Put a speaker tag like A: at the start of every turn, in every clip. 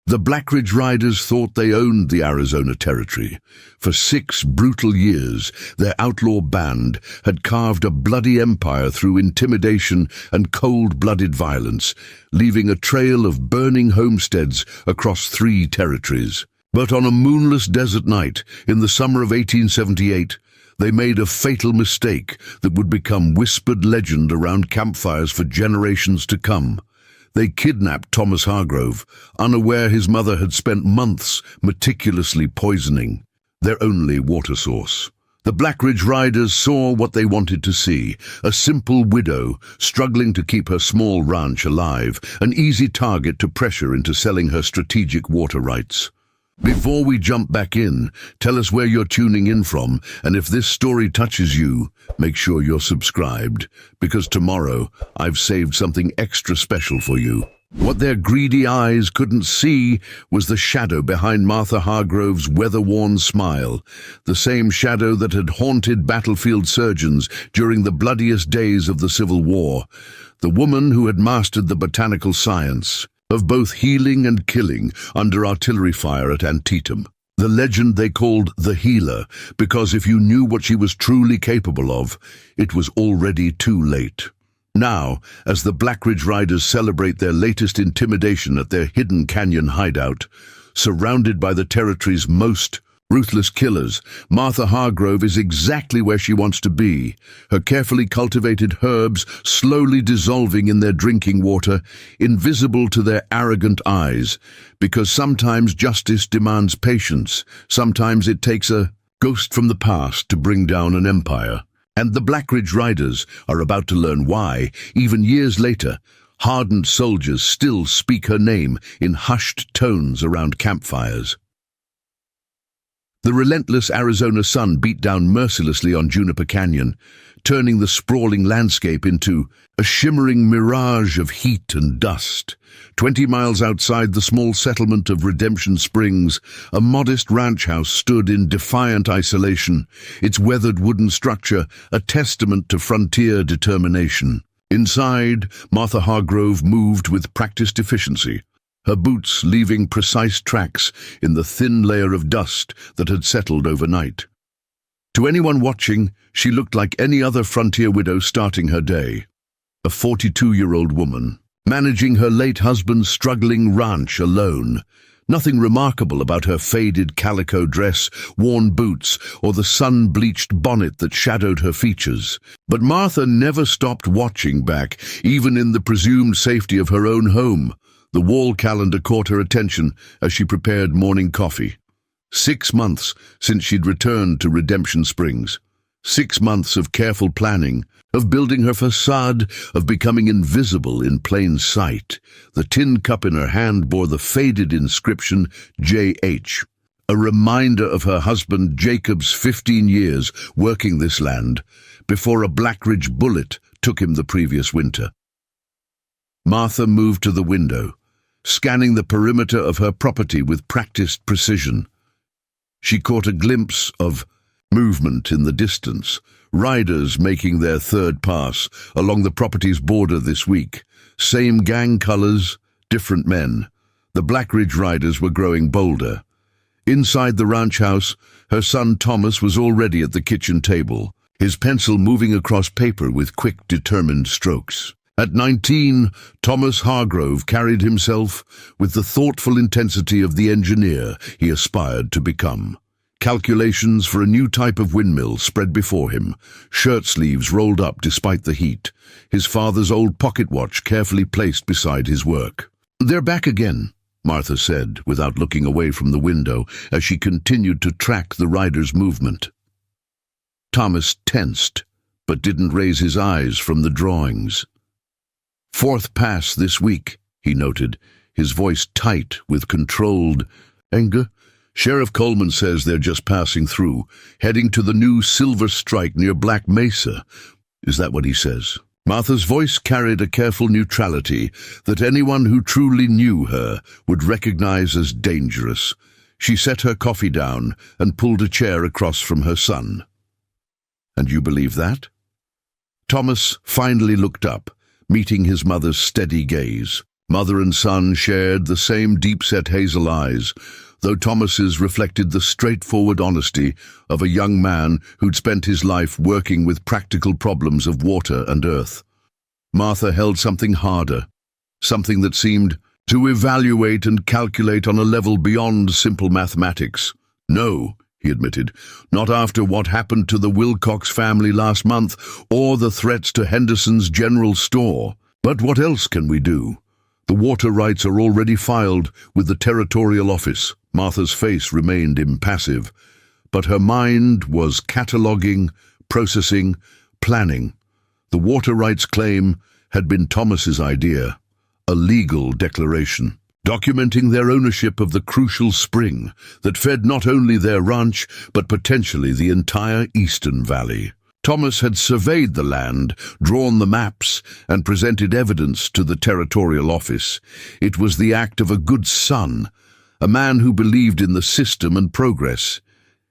A: The Black Ridge Riders thought they owned the Arizona Territory. For 6 brutal years, their outlaw band had carved a bloody empire through intimidation and cold-blooded violence, leaving a trail of burning homesteads across 3 territories. But on a moonless desert night in the summer of 1878, they made a fatal mistake that would become whispered legend around campfires for generations to come. They kidnapped Thomas Hargrove, unaware his mother had spent months meticulously poisoning their only water source. The Black Ridge Riders saw what they wanted to see, a simple widow struggling to keep her small ranch alive, an easy target to pressure into selling her strategic water rights. Before we jump back in, tell us where you're tuning in from, and if this story touches you, make sure you're subscribed, because tomorrow I've saved something extra special for you. What their greedy eyes couldn't see was the shadow behind Martha Hargrove's weather-worn smile, the same shadow that had haunted battlefield surgeons during the bloodiest days of the Civil War, the woman who had mastered the botanical science of both healing and killing under artillery fire at Antietam. The legend they called the Healer, because if you knew what she was truly capable of, it was already too late. Now, as the Black Ridge Riders celebrate their latest intimidation at their hidden canyon hideout, surrounded by the territory's most ruthless killers, Martha Hargrove is exactly where she wants to be, her carefully cultivated herbs slowly dissolving in their drinking water, invisible to their arrogant eyes, because sometimes justice demands patience, sometimes it takes a ghost from the past to bring down an empire. And the Black Ridge Riders are about to learn why, even years later, hardened soldiers still speak her name in hushed tones around campfires. The relentless Arizona sun beat down mercilessly on Juniper Canyon, turning the sprawling landscape into a shimmering mirage of heat and dust. 20 miles outside the small settlement of Redemption Springs, a modest ranch house stood in defiant isolation, its weathered wooden structure a testament to frontier determination. Inside, Martha Hargrove moved with practiced efficiency, her boots leaving precise tracks in the thin layer of dust that had settled overnight. To anyone watching, she looked like any other frontier widow starting her day. A 42-year-old woman, managing her late husband's struggling ranch alone. Nothing remarkable about her faded calico dress, worn boots, or the sun-bleached bonnet that shadowed her features. But Martha never stopped watching back, even in the presumed safety of her own home. The wall calendar caught her attention as she prepared morning coffee. 6 months since she'd returned to Redemption Springs. 6 months of careful planning, of building her facade, of becoming invisible in plain sight. The tin cup in her hand bore the faded inscription J.H., a reminder of her husband Jacob's 15 years working this land before a Black Ridge bullet took him the previous winter. Martha moved to the window, scanning the perimeter of her property with practiced precision. She caught a glimpse of movement in the distance, riders making their third pass along the property's border this week. Same gang colors, different men. The Black Ridge Riders were growing bolder. Inside the ranch house, her son Thomas was already at the kitchen table, his pencil moving across paper with quick, determined strokes. At 19, Thomas Hargrove carried himself with the thoughtful intensity of the engineer he aspired to become. Calculations for a new type of windmill spread before him, shirt sleeves rolled up despite the heat, his father's old pocket watch carefully placed beside his work. "They're back again," Martha said, without looking away from the window as she continued to track the rider's movement. Thomas tensed, but didn't raise his eyes from the drawings. "4th pass this week," he noted, his voice tight with controlled anger. "Sheriff Coleman says they're just passing through, heading to the new Silver Strike near Black Mesa. Is that what he says?" Martha's voice carried a careful neutrality that anyone who truly knew her would recognize as dangerous. She set her coffee down and pulled a chair across from her son. "And you believe that?" Thomas finally looked up, meeting his mother's steady gaze. Mother and son shared the same deep-set hazel eyes, though Thomas's reflected the straightforward honesty of a young man who'd spent his life working with practical problems of water and earth. Martha held something harder, something that seemed to evaluate and calculate on a level beyond simple mathematics. "No," he admitted, "not after what happened to the Wilcox family last month or the threats to Henderson's General Store. But what else can we do? The water rights are already filed with the territorial office." Martha's face remained impassive, but her mind was cataloguing, processing, planning. The water rights claim had been Thomas's idea, a legal declaration, documenting their ownership of the crucial spring that fed not only their ranch, but potentially the entire Eastern Valley. Thomas had surveyed the land, drawn the maps, and presented evidence to the territorial office. It was the act of a good son, a man who believed in the system and progress.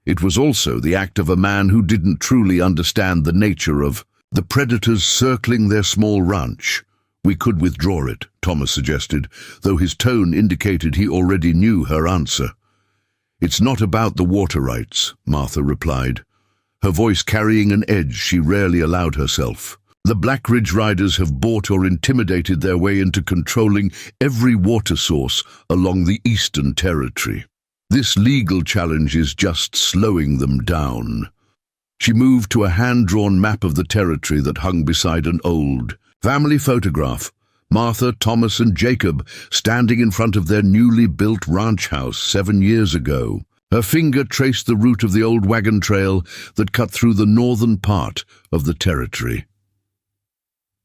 A: It was also the act of a man who didn't truly understand the nature of the predators circling their small ranch. "We could withdraw it," Thomas suggested, though his tone indicated he already knew her answer. "It's not about the water rights," Martha replied, her voice carrying an edge she rarely allowed herself. "The Black Ridge Riders have bought or intimidated their way into controlling every water source along the Eastern Territory. This legal challenge is just slowing them down." She moved to a hand-drawn map of the territory that hung beside an old family photograph. Martha, Thomas, and Jacob standing in front of their newly built ranch house 7 years ago. Her finger traced the route of the old wagon trail that cut through the northern part of the territory.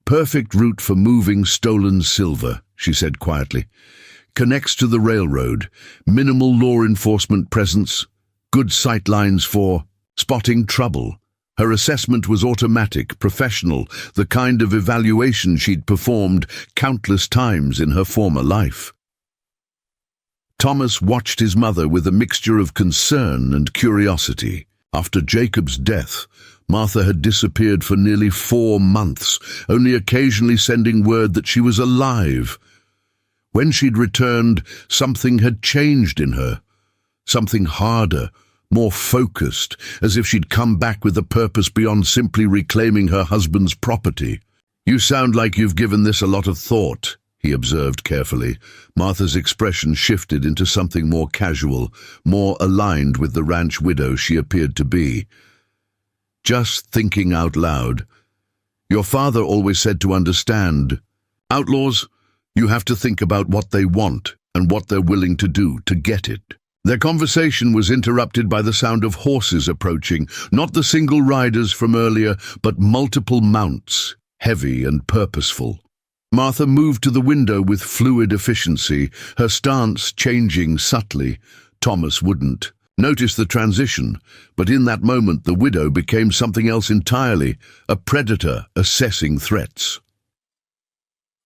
A: "Perfect route for moving stolen silver," she said quietly. "Connects to the railroad, minimal law enforcement presence, good sight lines for spotting trouble." Her assessment was automatic, professional, the kind of evaluation she'd performed countless times in her former life. Thomas watched his mother with a mixture of concern and curiosity. After Jacob's death, Martha had disappeared for nearly 4 months, only occasionally sending word that she was alive. When she'd returned, something had changed in her. Something harder, more focused, as if she'd come back with a purpose beyond simply reclaiming her husband's property. "You sound like you've given this a lot of thought," he observed carefully. Martha's expression shifted into something more casual, more aligned with the ranch widow she appeared to be. "Just thinking out loud. Your father always said to understand. Outlaws, you have to think about what they want and what they're willing to do to get it." Their conversation was interrupted by the sound of horses approaching, not the single riders from earlier, but multiple mounts, heavy and purposeful. Martha moved to the window with fluid efficiency, her stance changing subtly. Thomas wouldn't notice the transition, but in that moment the widow became something else entirely, a predator assessing threats.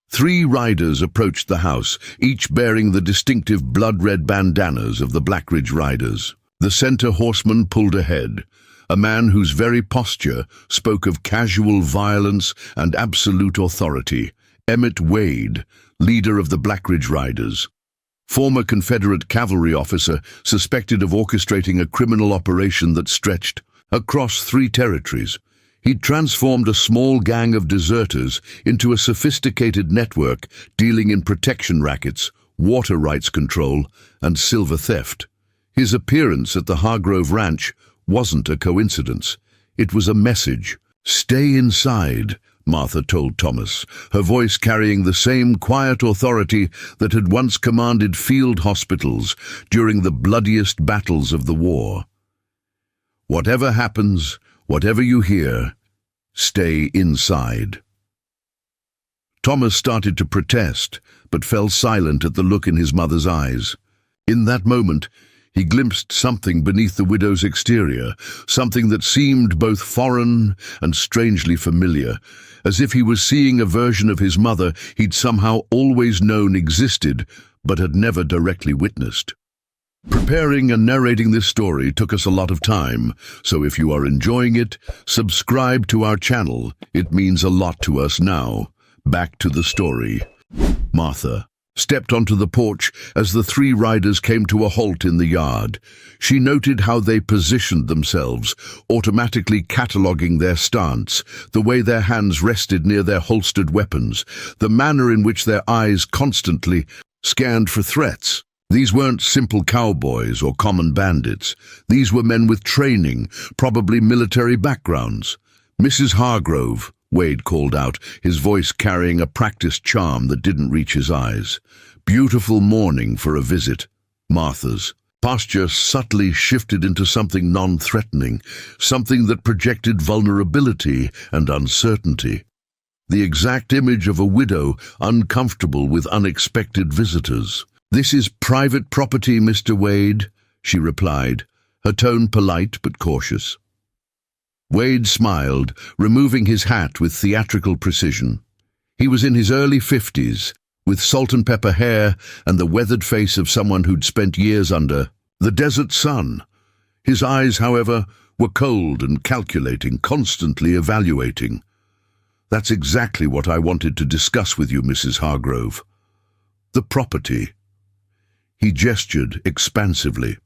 A: 3 riders approached the house, each bearing the distinctive blood-red bandanas of the Black Ridge Riders. The center horseman pulled ahead, a man whose very posture spoke of casual violence and absolute authority. Emmett Wade, leader of the Black Ridge Riders, former Confederate cavalry officer suspected of orchestrating a criminal operation that stretched across 3 territories. He'd transformed a small gang of deserters into a sophisticated network dealing in protection rackets, water rights control, and silver theft. His appearance at the Hargrove Ranch wasn't a coincidence. It was a message. "Stay inside," Martha told Thomas, her voice carrying the same quiet authority that had once commanded field hospitals during the bloodiest battles of the war. "Whatever happens, whatever you hear, stay inside." Thomas started to protest, but fell silent at the look in his mother's eyes. In that moment, he glimpsed something beneath the widow's exterior, something that seemed both foreign and strangely familiar, as if he was seeing a version of his mother he'd somehow always known existed, but had never directly witnessed. Preparing and narrating this story took us a lot of time, so if you are enjoying it, subscribe to our channel. It means a lot to us now. Back to the story. Martha. stepped onto the porch as the three riders came to a halt in the yard. She noted how they positioned themselves, automatically cataloguing their stance, the way their hands rested near their holstered weapons, the manner in which their eyes constantly scanned for threats. These weren't simple cowboys or common bandits. These were men with training, probably military backgrounds. "Mrs. Hargrove," Wade called out, his voice carrying a practiced charm that didn't reach his eyes. "Beautiful morning for a visit." Martha's posture subtly shifted into something non-threatening, something that projected vulnerability and uncertainty. The exact image of a widow uncomfortable with unexpected visitors. "This is private property, Mr. Wade," she replied, her tone polite but cautious. Wade smiled, removing his hat with theatrical precision. He was in his early 50s, with salt and pepper hair and the weathered face of someone who'd spent years under the desert sun. His eyes, however, were cold and calculating, constantly evaluating. "That's exactly what I wanted to discuss with you, Mrs. Hargrove. The property." He gestured expansively.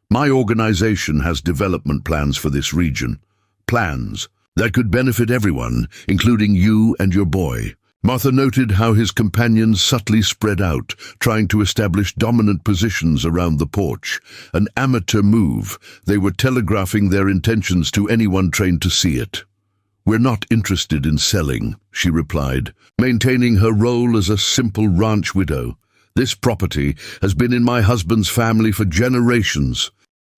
A: "My organization has development plans for this region. Plans that could benefit everyone, including you and your boy." Martha noted how his companions subtly spread out, trying to establish dominant positions around the porch. An amateur move. They were telegraphing their intentions to anyone trained to see it. "We're not interested in selling," she replied, maintaining her role as a simple ranch widow. "This property has been in my husband's family for generations."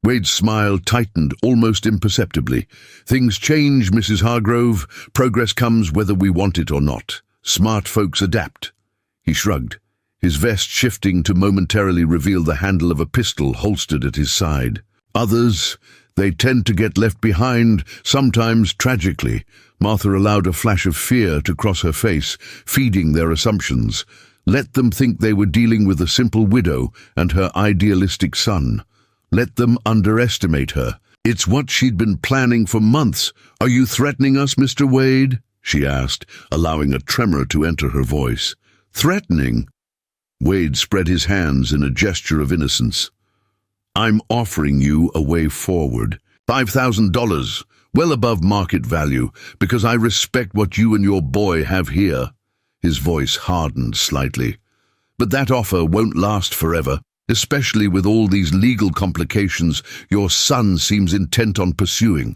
A: Wade's smile tightened almost imperceptibly. "Things change, Mrs. Hargrove. Progress comes whether we want it or not. Smart folks adapt." He shrugged, his vest shifting to momentarily reveal the handle of a pistol holstered at his side. "Others, they tend to get left behind, sometimes tragically." Martha allowed a flash of fear to cross her face, feeding their assumptions. Let them think they were dealing with a simple widow and her idealistic son. Let them underestimate her. It's what she'd been planning for months. "Are you threatening us, Mr. Wade?" she asked, allowing a tremor to enter her voice. "Threatening?" Wade spread his hands in a gesture of innocence. "I'm offering you a way forward. $5,000, well above market value, because I respect what you and your boy have here." His voice hardened slightly. "But that offer won't last forever. Especially with all these legal complications your son seems intent on pursuing."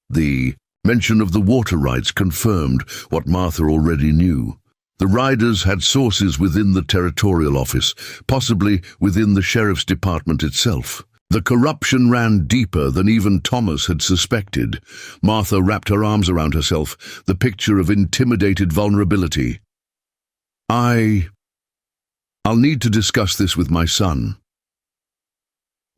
A: The mention of the water rights confirmed what Martha already knew. The riders had sources within the territorial office, possibly within the sheriff's department itself. The corruption ran deeper than even Thomas had suspected. Martha wrapped her arms around herself, the picture of intimidated vulnerability. I'll need to discuss this with my son."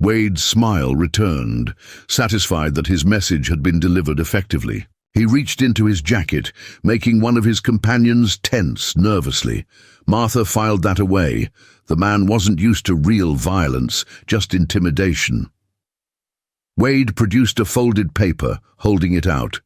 A: Wade's smile returned, satisfied that his message had been delivered effectively. He reached into his jacket, making one of his companions tense nervously. Martha filed that away. The man wasn't used to real violence, just intimidation. Wade produced a folded paper, holding it out.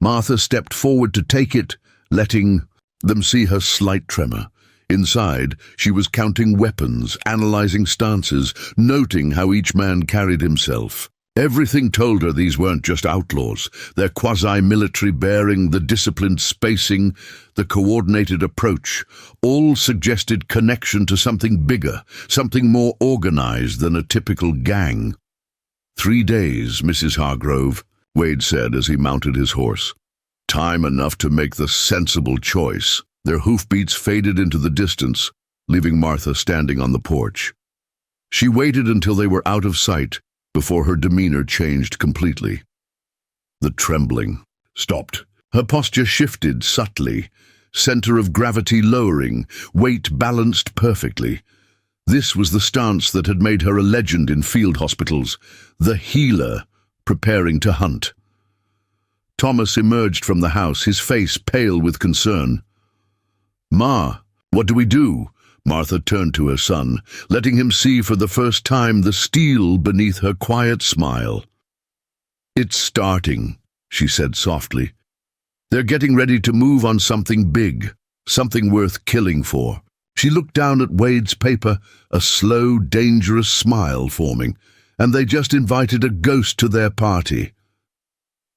A: Martha stepped forward to take it, letting them see her slight tremor. Inside, she was counting weapons, analyzing stances, noting how each man carried himself. Everything told her these weren't just outlaws. Their quasi-military bearing, the disciplined spacing, the coordinated approach, all suggested connection to something bigger, something more organized than a typical gang. 3 days, Mrs. Hargrove," Wade said as he mounted his horse. "Time enough to make the sensible choice." Their hoofbeats faded into the distance, leaving Martha standing on the porch. She waited until they were out of sight before her demeanor changed completely. The trembling stopped. Her posture shifted subtly, center of gravity lowering, weight balanced perfectly. This was the stance that had made her a legend in field hospitals, the healer preparing to hunt. Thomas emerged from the house, his face pale with concern. "Ma, what do we do?" Martha turned to her son, letting him see for the first time the steel beneath her quiet smile. "It's starting," she said softly. "They're getting ready to move on something big, something worth killing for." She looked down at Wade's paper, a slow, dangerous smile forming, and they just invited a ghost to their party.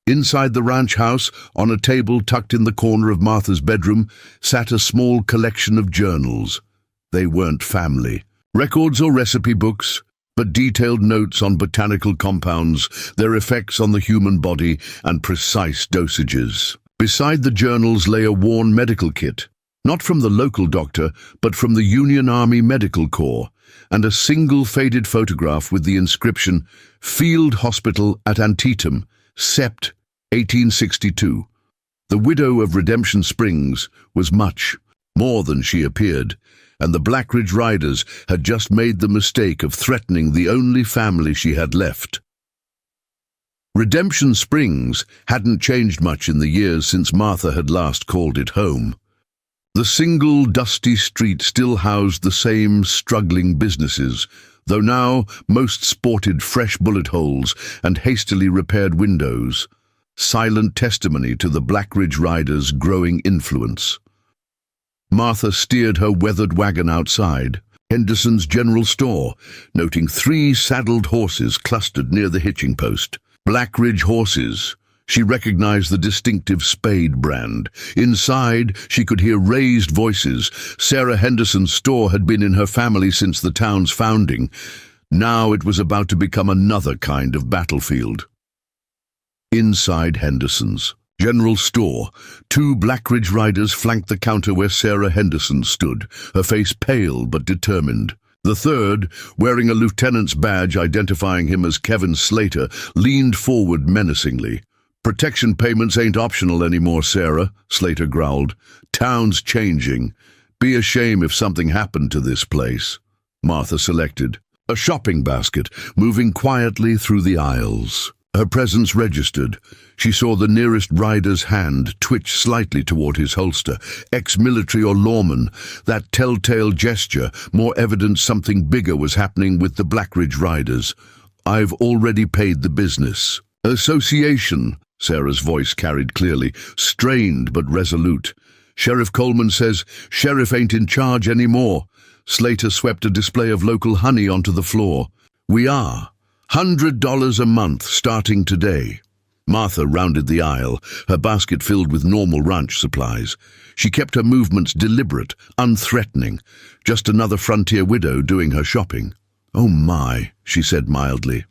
A: Inside the ranch house, on a table tucked in the corner of Martha's bedroom, sat a small collection of journals. They weren't family, records or recipe books, but detailed notes on botanical compounds, their effects on the human body, and precise dosages. Beside the journals lay a worn medical kit, not from the local doctor, but from the Union Army Medical Corps, and a single faded photograph with the inscription, Field Hospital at Antietam, Sept. 1862. The widow of Redemption Springs was much more than she appeared, and the Black Ridge Riders had just made the mistake of threatening the only family she had left. Redemption Springs hadn't changed much in the years since Martha had last called it home. The single dusty street still housed the same struggling businesses, though now most sported fresh bullet holes and hastily repaired windows, silent testimony to the Black Ridge Riders' growing influence. Martha steered her weathered wagon outside Henderson's general store, noting 3 saddled horses clustered near the hitching post. Black Ridge horses. She recognized the distinctive Spade brand. Inside, she could hear raised voices. Sarah Henderson's store had been in her family since the town's founding. Now it was about to become another kind of battlefield. Inside Henderson's general store, 2 Black Ridge Riders flanked the counter where Sarah Henderson stood, her face pale but determined. The third, wearing a lieutenant's badge identifying him as Kevin Slater, leaned forward menacingly. "Protection payments ain't optional anymore, Sarah," Slater growled. "Town's changing. Be a shame if something happened to this place." Martha selected a shopping basket, moving quietly through the aisles. Her presence registered. She saw the nearest rider's hand twitch slightly toward his holster. Ex-military or lawman, that telltale gesture, more evidence something bigger was happening with the Black Ridge Riders. "I've already paid the business." "Association," Sarah's voice carried clearly, strained but resolute. "Sheriff Coleman says sheriff ain't in charge anymore." Slater swept a display of local honey onto the floor. "We are. $100 a month starting today." Martha rounded the aisle, her basket filled with normal ranch supplies. She kept her movements deliberate, unthreatening, just another frontier widow doing her shopping. "Oh my," she said mildly,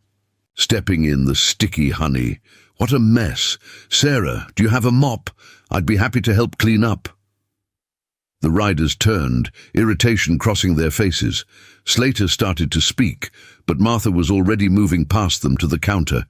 A: stepping in the sticky honey. "What a mess. Sarah, do you have a mop? I'd be happy to help clean up." The riders turned, irritation crossing their faces. Slater started to speak, but Martha was already moving past them to the counter.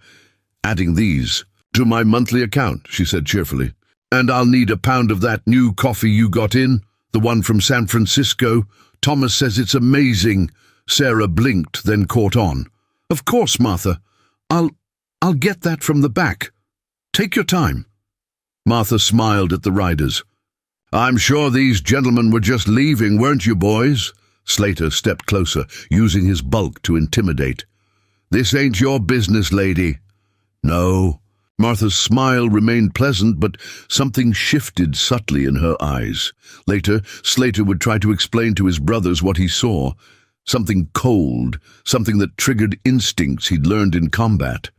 A: "Adding these to my monthly account," she said cheerfully. "And I'll need a pound of that new coffee you got in, the one from San Francisco. Thomas says it's amazing." Sarah blinked, then caught on. "Of course, Martha. I'll get that from the back. Take your time." Martha smiled at the riders. "I'm sure these gentlemen were just leaving, weren't you, boys?" Slater stepped closer, using his bulk to intimidate. "This ain't your business, lady." "No." Martha's smile remained pleasant, but something shifted subtly in her eyes. Later, Slater would try to explain to his brothers what he saw. Something cold, something that triggered instincts he'd learned in combat.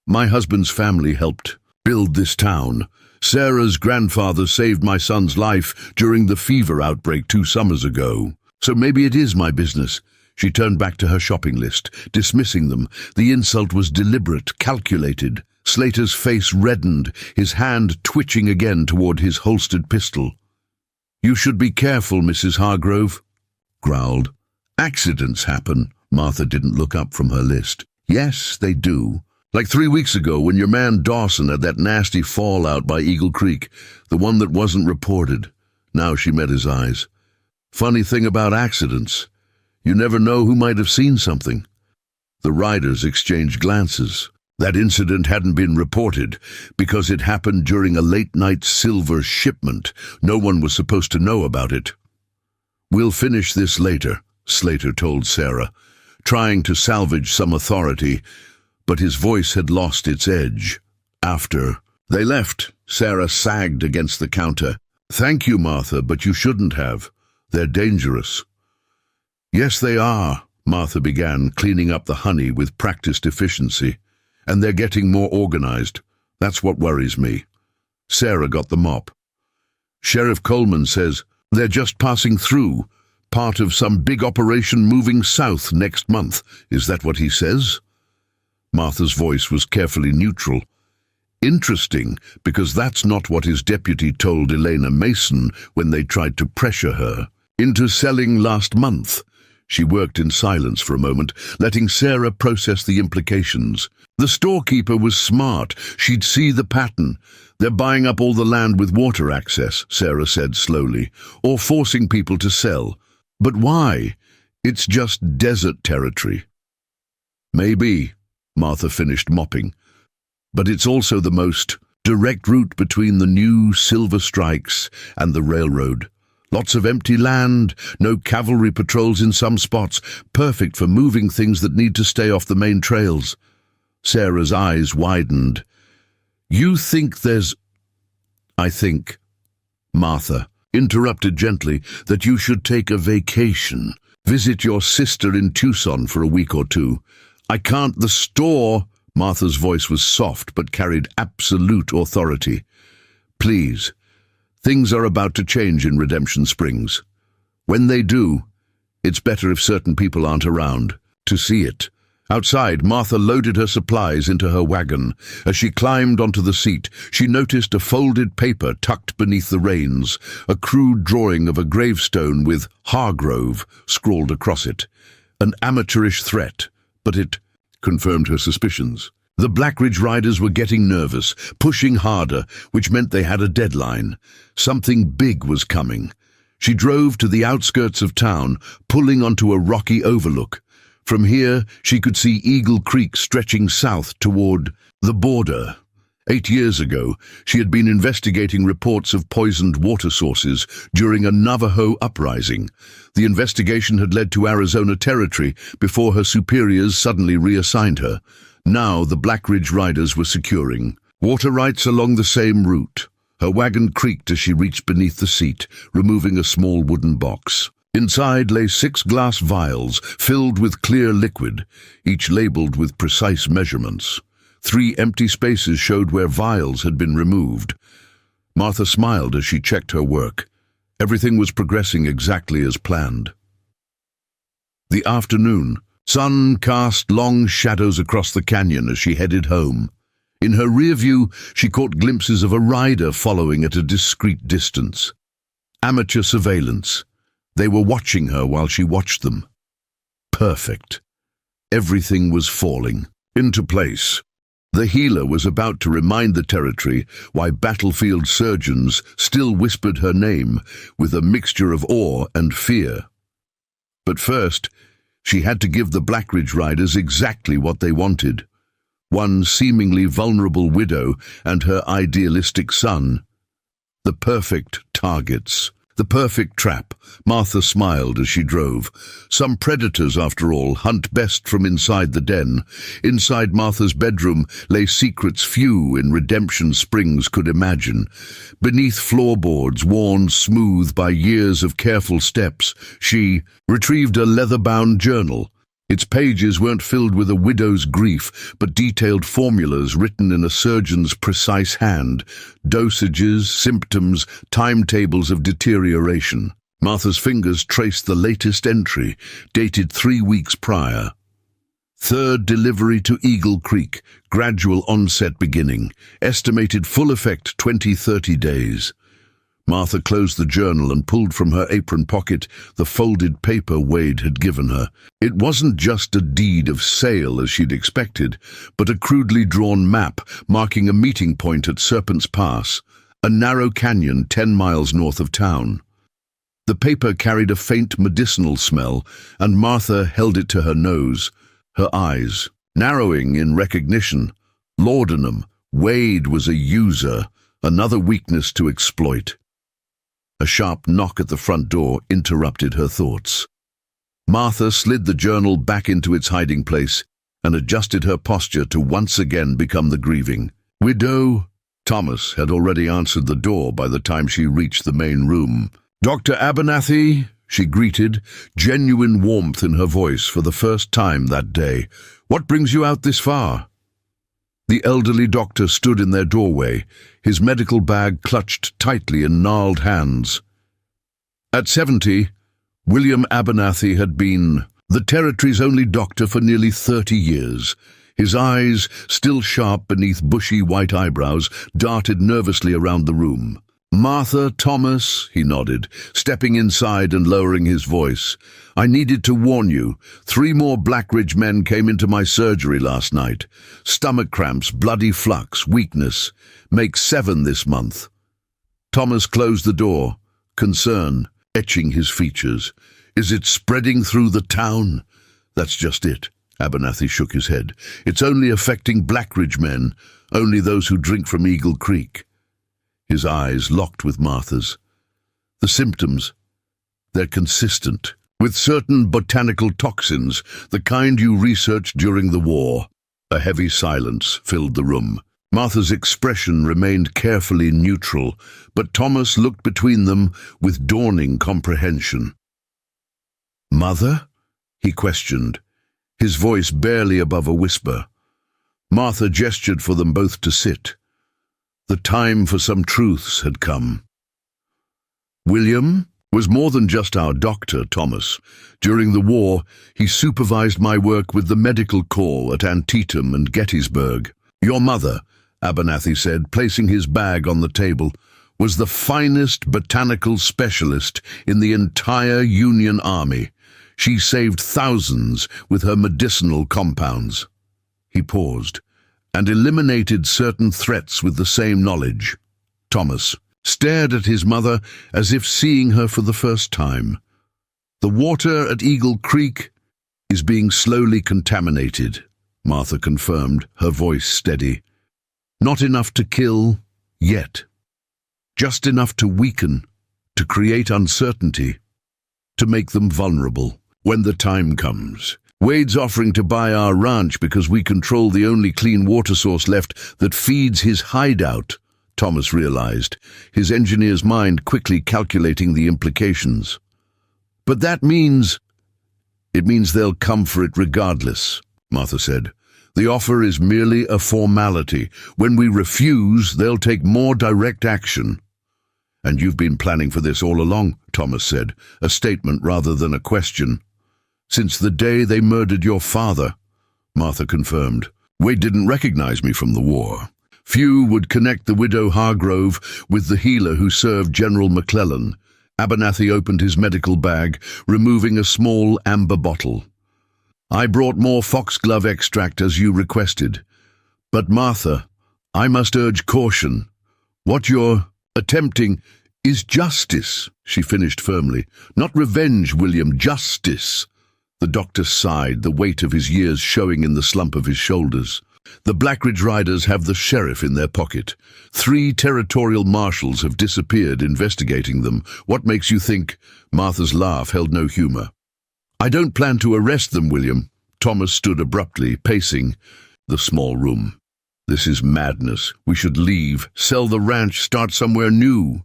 A: "My husband's family helped build this town. Sarah's grandfather saved my son's life during the fever outbreak 2 summers ago. So maybe it is my business." She turned back to her shopping list, dismissing them. The insult was deliberate, calculated. Slater's face reddened, his hand twitching again toward his holstered pistol. "You should be careful, Mrs. Hargrove," growled. "Accidents happen." Martha didn't look up from her list. "Yes, they do. Like 3 weeks ago when your man Dawson had that nasty fallout by Eagle Creek, the one that wasn't reported." Now she met his eyes. "Funny thing about accidents. You never know who might have seen something." The riders exchanged glances. That incident hadn't been reported because it happened during a late-night silver shipment. No one was supposed to know about it. "We'll finish this later," Slater told Sarah, trying to salvage some authority, but his voice had lost its edge. "After they left," Sarah sagged against the counter. "Thank you, Martha, but you shouldn't have." They're dangerous." "Yes, they are," Martha began, cleaning up the honey with practiced efficiency. "And they're getting more organized. That's what worries me." Sarah got the mop. "Sheriff Coleman says they're just passing through, part of some big operation moving south next month. Is that what he says?" Martha's voice was carefully neutral. "Interesting, because that's not what his deputy told Elena Mason when they tried to pressure her into selling last month." She worked in silence for a moment, letting Sarah process the implications. The storekeeper was smart. She'd see the pattern. "They're buying up all the land with water access," Sarah said slowly, "or forcing people to sell. But why? It's just desert territory." "Maybe," Martha finished mopping. "But it's also the most direct route between the new Silver Strikes and the railroad. Lots of empty land, no cavalry patrols in some spots, perfect for moving things that need to stay off the main trails." Sarah's eyes widened. "You think there's—" "I think," Martha interrupted gently, "that you should take a vacation. Visit your sister in Tucson for a week or two. I can't— "The store—" Martha's voice was soft but carried absolute authority. "Please. Things are about to change in Redemption Springs. When they do, it's better if certain people aren't around to see it." Outside, Martha loaded her supplies into her wagon. As she climbed onto the seat, she noticed a folded paper tucked beneath the reins, a crude drawing of a gravestone with "Hargrove" scrawled across it. An amateurish threat, but it confirmed her suspicions. The Blackridge riders were getting nervous, pushing harder, which meant they had a deadline. Something big was coming. She drove to the outskirts of town, pulling onto a rocky overlook. From here, she could see Eagle Creek stretching south toward the border. 8 years ago, she had been investigating reports of poisoned water sources during a Navajo uprising. The investigation had led to Arizona territory before her superiors suddenly reassigned her. Now the Blackridge riders were securing water rights along the same route. Her wagon creaked as she reached beneath the seat, removing a small wooden box. Inside lay 6 glass vials filled with clear liquid, each labeled with precise measurements. 3 empty spaces showed where vials had been removed. Martha smiled as she checked her work. Everything was progressing exactly as planned. The afternoon. Sun cast long shadows across the canyon as she headed home. In her rear view, she caught glimpses of a rider following at a discreet distance. Amateur surveillance. They were watching her while she watched them. Perfect. Everything was falling into place. The healer was about to remind the territory why battlefield surgeons still whispered her name with a mixture of awe and fear. But first, she had to give the Blackridge riders exactly what they wanted. One seemingly vulnerable widow and her idealistic son. The perfect targets. The perfect trap. Martha smiled as she drove. Some predators, after all, hunt best from inside the den. Inside Martha's bedroom lay secrets few in Redemption Springs could imagine. Beneath floorboards worn smooth by years of careful steps, she retrieved a leather-bound journal. Its pages weren't filled with a widow's grief, but detailed formulas written in a surgeon's precise hand, dosages, symptoms, timetables of deterioration. Martha's fingers traced the latest entry, dated 3 weeks prior. 3rd delivery to Eagle Creek, gradual onset beginning, estimated full effect 20-30 days. Martha closed the journal and pulled from her apron pocket the folded paper Wade had given her. It wasn't just a deed of sale as she'd expected, but a crudely drawn map marking a meeting point at Serpent's Pass, a narrow canyon 10 miles north of town. The paper carried a faint medicinal smell, and Martha held it to her nose, her eyes narrowing in recognition. Laudanum. Wade was a user, another weakness to exploit. A sharp knock at the front door interrupted her thoughts. Martha slid the journal back into its hiding place and adjusted her posture to once again become the grieving widow. Thomas had already answered the door by the time she reached the main room. "Dr. Abernathy?" she greeted, genuine warmth in her voice for the first time that day. "What brings you out this far?" The elderly doctor stood in their doorway, his medical bag clutched tightly in gnarled hands. At 70, William Abernathy had been the territory's only doctor for nearly 30 years. His eyes, still sharp beneath bushy white eyebrows, darted nervously around the room. "Martha, Thomas," he nodded, stepping inside and lowering his voice. "I needed to warn you. 3 more Blackridge men came into my surgery last night. Stomach cramps, bloody flux, weakness. Make 7 this month." Thomas closed the door, concern etching his features. "Is it spreading through the town?" "That's just it." Abernathy shook his head. "It's only affecting Blackridge men, only those who drink from Eagle Creek." His eyes locked with Martha's. "The symptoms, they're consistent, with certain botanical toxins, the kind you researched during the war." A heavy silence filled the room. Martha's expression remained carefully neutral, but Thomas looked between them with dawning comprehension. "Mother?" he questioned, his voice barely above a whisper. Martha gestured for them both to sit. The time for some truths had come. "William was more than just our doctor, Thomas. During the war, he supervised my work with the medical corps at Antietam and Gettysburg. Your mother," Abernathy said, placing his bag on the table, "was the finest botanical specialist in the entire Union Army. She saved thousands with her medicinal compounds." He paused, "and eliminated certain threats with the same knowledge." Thomas stared at his mother as if seeing her for the first time. "The water at Eagle Creek is being slowly contaminated," Martha confirmed, her voice steady. "Not enough to kill, yet. Just enough to weaken, to create uncertainty, to make them vulnerable. When the time comes. Wade's offering to buy our ranch because we control the only clean water source left that feeds his hideout," Thomas realized, his engineer's mind quickly calculating the implications. "But that means—" "It means they'll come for it regardless," Martha said. "The offer is merely a formality. When we refuse, they'll take more direct action." "And you've been planning for this all along," Thomas said, a statement rather than a question. "Since the day they murdered your father," Martha confirmed. "Wade didn't recognize me from the war. Few would connect the widow Hargrove with the healer who served General McClellan." Abernathy opened his medical bag, removing a small amber bottle. "I brought more foxglove extract as you requested. But Martha, I must urge caution. What you're attempting is justice," she finished firmly. "Not revenge, William, justice." The doctor sighed, the weight of his years showing in the slump of his shoulders. "The Blackridge Riders have the sheriff in their pocket. 3 territorial marshals have disappeared investigating them. What makes you think—" Martha's laugh held no humor. "I don't plan to arrest them, William." Thomas stood abruptly, pacing the small room. "This is madness. We should leave, sell the ranch, start somewhere new,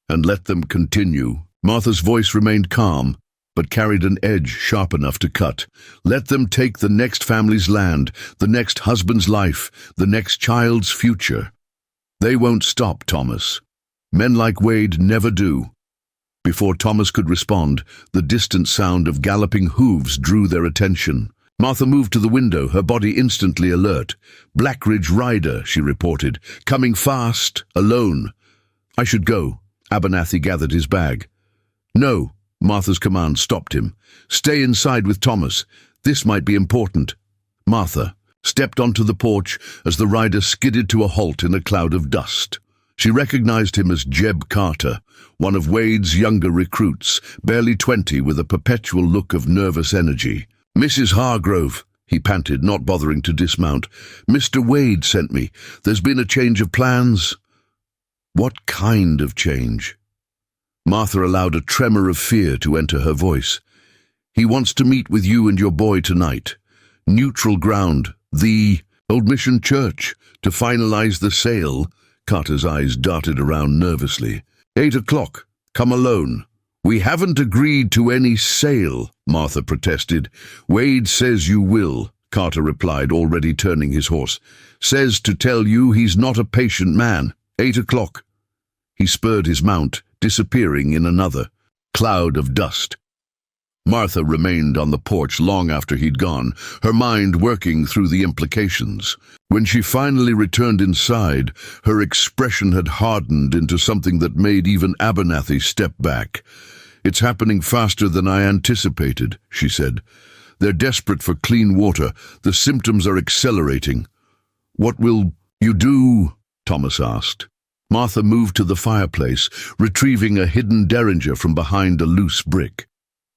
A: and let them continue." Martha's voice remained calm, but carried an edge sharp enough to cut. "Let them take the next family's land, the next husband's life, the next child's future. They won't stop, Thomas. Men like Wade never do." Before Thomas could respond, the distant sound of galloping hooves drew their attention. Martha moved to the window, her body instantly alert. "Blackridge Rider," she reported, "coming fast, alone." "I should go." Abernathy gathered his bag. "No." Martha's command stopped him. "Stay inside with Thomas. This might be important." Martha stepped onto the porch as the rider skidded to a halt in a cloud of dust. She recognized him as Jeb Carter, one of Wade's younger recruits, barely 20, with a perpetual look of nervous energy. "Mrs. Hargrove," he panted, not bothering to dismount. "Mr. Wade sent me. There's been a change of plans." "What kind of change?" Martha allowed a tremor of fear to enter her voice. "He wants to meet with you and your boy tonight. Neutral ground, the Old Mission Church, to finalize the sale." Carter's eyes darted around nervously. 8 o'clock. Come alone. "We haven't agreed to any sale," Martha protested. "Wade says you will," Carter replied, already turning his horse. "Says to tell you he's not a patient man. 8 o'clock. He spurred his mount, disappearing in another cloud of dust. Martha remained on the porch long after he'd gone, her mind working through the implications. When she finally returned inside, her expression had hardened into something that made even Abernathy step back. "It's happening faster than I anticipated," she said. "They're desperate for clean water. The symptoms are accelerating." "What will you do?" Thomas asked. Martha moved to the fireplace, retrieving a hidden derringer from behind a loose brick.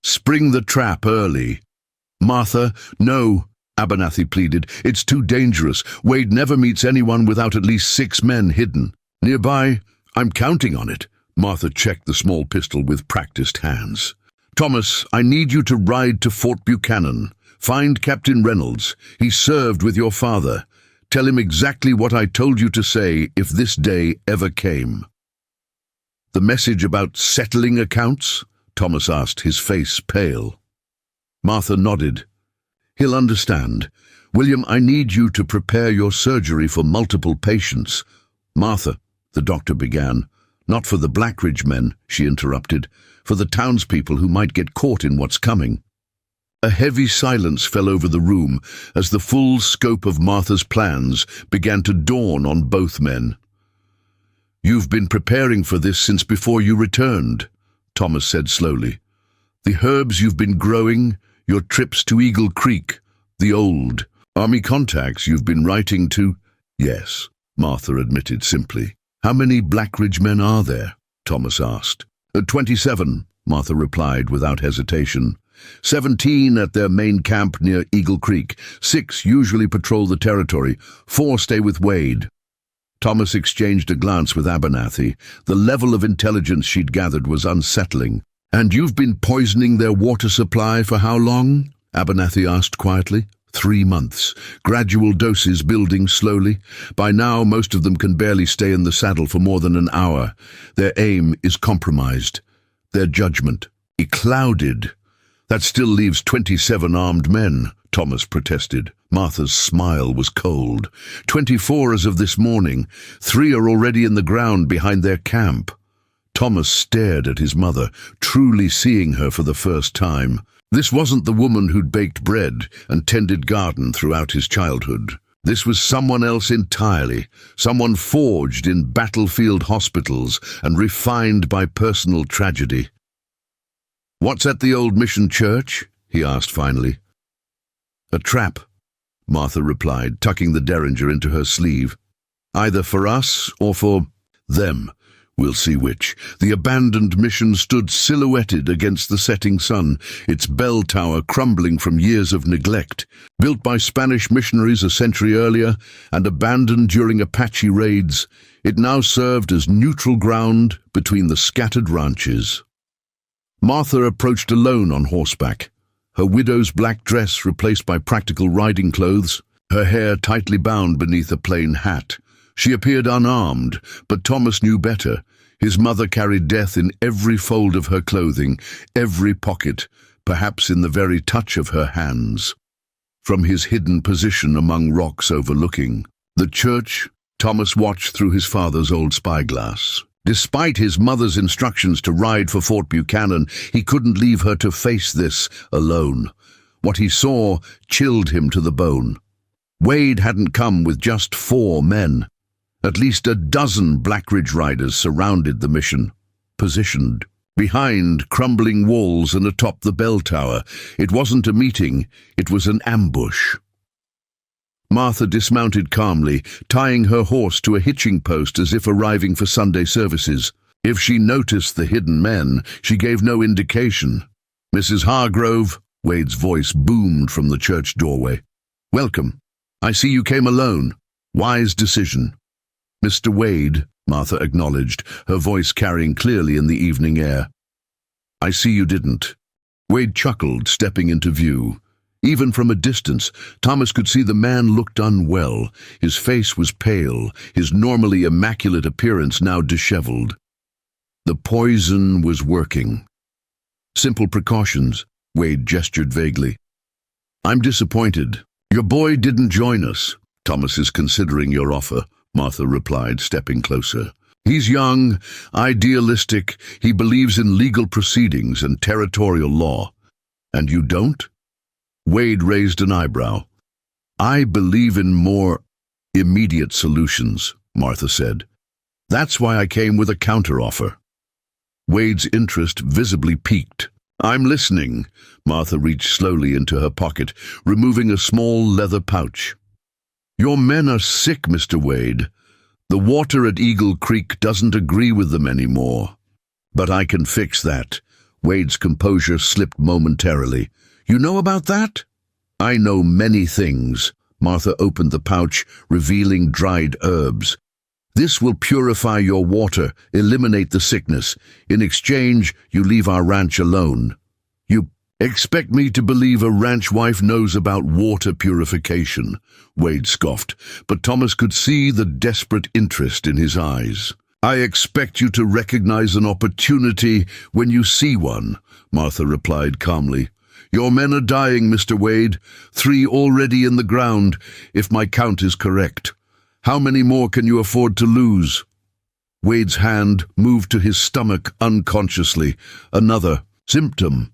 A: "Spring the trap early." "Martha, no," Abernathy pleaded. "It's too dangerous. Wade never meets anyone without at least 6 men hidden. Nearby, I'm counting on it." Martha checked the small pistol with practiced hands. "Thomas, I need you to ride to Fort Buchanan. Find Captain Reynolds. He served with your father. Tell him exactly what I told you to say if this day ever came." "The message about settling accounts?" Thomas asked, his face pale. Martha nodded. "He'll understand. William, I need you to prepare your surgery for multiple patients." "Martha," the doctor began. "Not for the Blackridge men," she interrupted. "For the townspeople who might get caught in what's coming." A heavy silence fell over the room as the full scope of Martha's plans began to dawn on both men. "You've been preparing for this since before you returned," Thomas said slowly. "The herbs you've been growing, your trips to Eagle Creek, the old army contacts you've been writing to." "Yes," Martha admitted simply. "How many Blackridge men are there?" Thomas asked. 27, Martha replied without hesitation. 17 at their main camp near Eagle Creek. 6 usually patrol the territory. 4 stay with Wade." Thomas exchanged a glance with Abernathy. The level of intelligence she'd gathered was unsettling. "And you've been poisoning their water supply for how long?" Abernathy asked quietly. 3 months. Gradual doses building slowly. By now, most of them can barely stay in the saddle for more than an hour. Their aim is compromised. Their judgment clouded. "That still leaves 27 armed men," Thomas protested. Martha's smile was cold. 24 as of this morning. 3 are already in the ground behind their camp." Thomas stared at his mother, truly seeing her for the first time. This wasn't the woman who'd baked bread and tended garden throughout his childhood. This was someone else entirely, someone forged in battlefield hospitals and refined by personal tragedy. "What's at the old mission church?" he asked finally. "A trap," Martha replied, tucking the derringer into her sleeve. "Either for us or for them. We'll see which." The abandoned mission stood silhouetted against the setting sun, its bell tower crumbling from years of neglect. Built by Spanish missionaries a century earlier and abandoned during Apache raids, it now served as neutral ground between the scattered ranches. Martha approached alone on horseback, her widow's black dress replaced by practical riding clothes, her hair tightly bound beneath a plain hat. She appeared unarmed, but Thomas knew better. His mother carried death in every fold of her clothing, every pocket, perhaps in the very touch of her hands. From his hidden position among rocks overlooking the church, Thomas watched through his father's old spyglass. Despite his mother's instructions to ride for Fort Buchanan, he couldn't leave her to face this alone. What he saw chilled him to the bone. Wade hadn't come with just 4 men. At least a dozen Blackridge riders surrounded the mission, positioned behind crumbling walls and atop the bell tower. It wasn't a meeting, it was an ambush. Martha dismounted calmly, tying her horse to a hitching post as if arriving for Sunday services. If she noticed the hidden men, she gave no indication. "Mrs. Hargrove," Wade's voice boomed from the church doorway. "Welcome. I see you came alone. Wise decision." "Mr. Wade," Martha acknowledged, her voice carrying clearly in the evening air. "I see you didn't." Wade chuckled, stepping into view. Even from a distance, Thomas could see the man looked unwell. His face was pale, his normally immaculate appearance now disheveled. The poison was working. Simple precautions, Wade gestured vaguely. I'm disappointed. Your boy didn't join us. Thomas is considering your offer, Martha replied, stepping closer. He's young, idealistic, he believes in legal proceedings and territorial law. And you don't? Wade raised an eyebrow. I believe in more immediate solutions, Martha said. That's why I came with a counteroffer. Wade's interest visibly piqued. I'm listening. Martha reached slowly into her pocket, removing a small leather pouch. Your men are sick, Mr. Wade. The water at Eagle Creek doesn't agree with them anymore. But I can fix that. Wade's composure slipped momentarily. You know about that? I know many things. Martha opened the pouch, revealing dried herbs. This will purify your water, eliminate the sickness. In exchange, you leave our ranch alone. You expect me to believe a ranch wife knows about water purification, Wade scoffed, but Thomas could see the desperate interest in his eyes. I expect you to recognize an opportunity when you see one, Martha replied calmly. Your men are dying, Mr. Wade. 3 already in the ground, if my count is correct. How many more can you afford to lose? Wade's hand moved to his stomach unconsciously. Another symptom.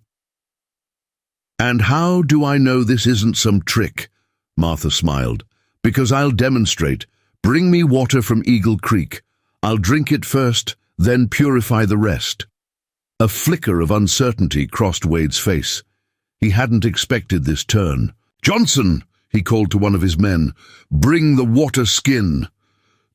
A: And how do I know this isn't some trick? Martha smiled. Because I'll demonstrate. Bring me water from Eagle Creek. I'll drink it first, then purify the rest. A flicker of uncertainty crossed Wade's face. He hadn't expected this turn. Johnson, he called to one of his men, bring the water skin.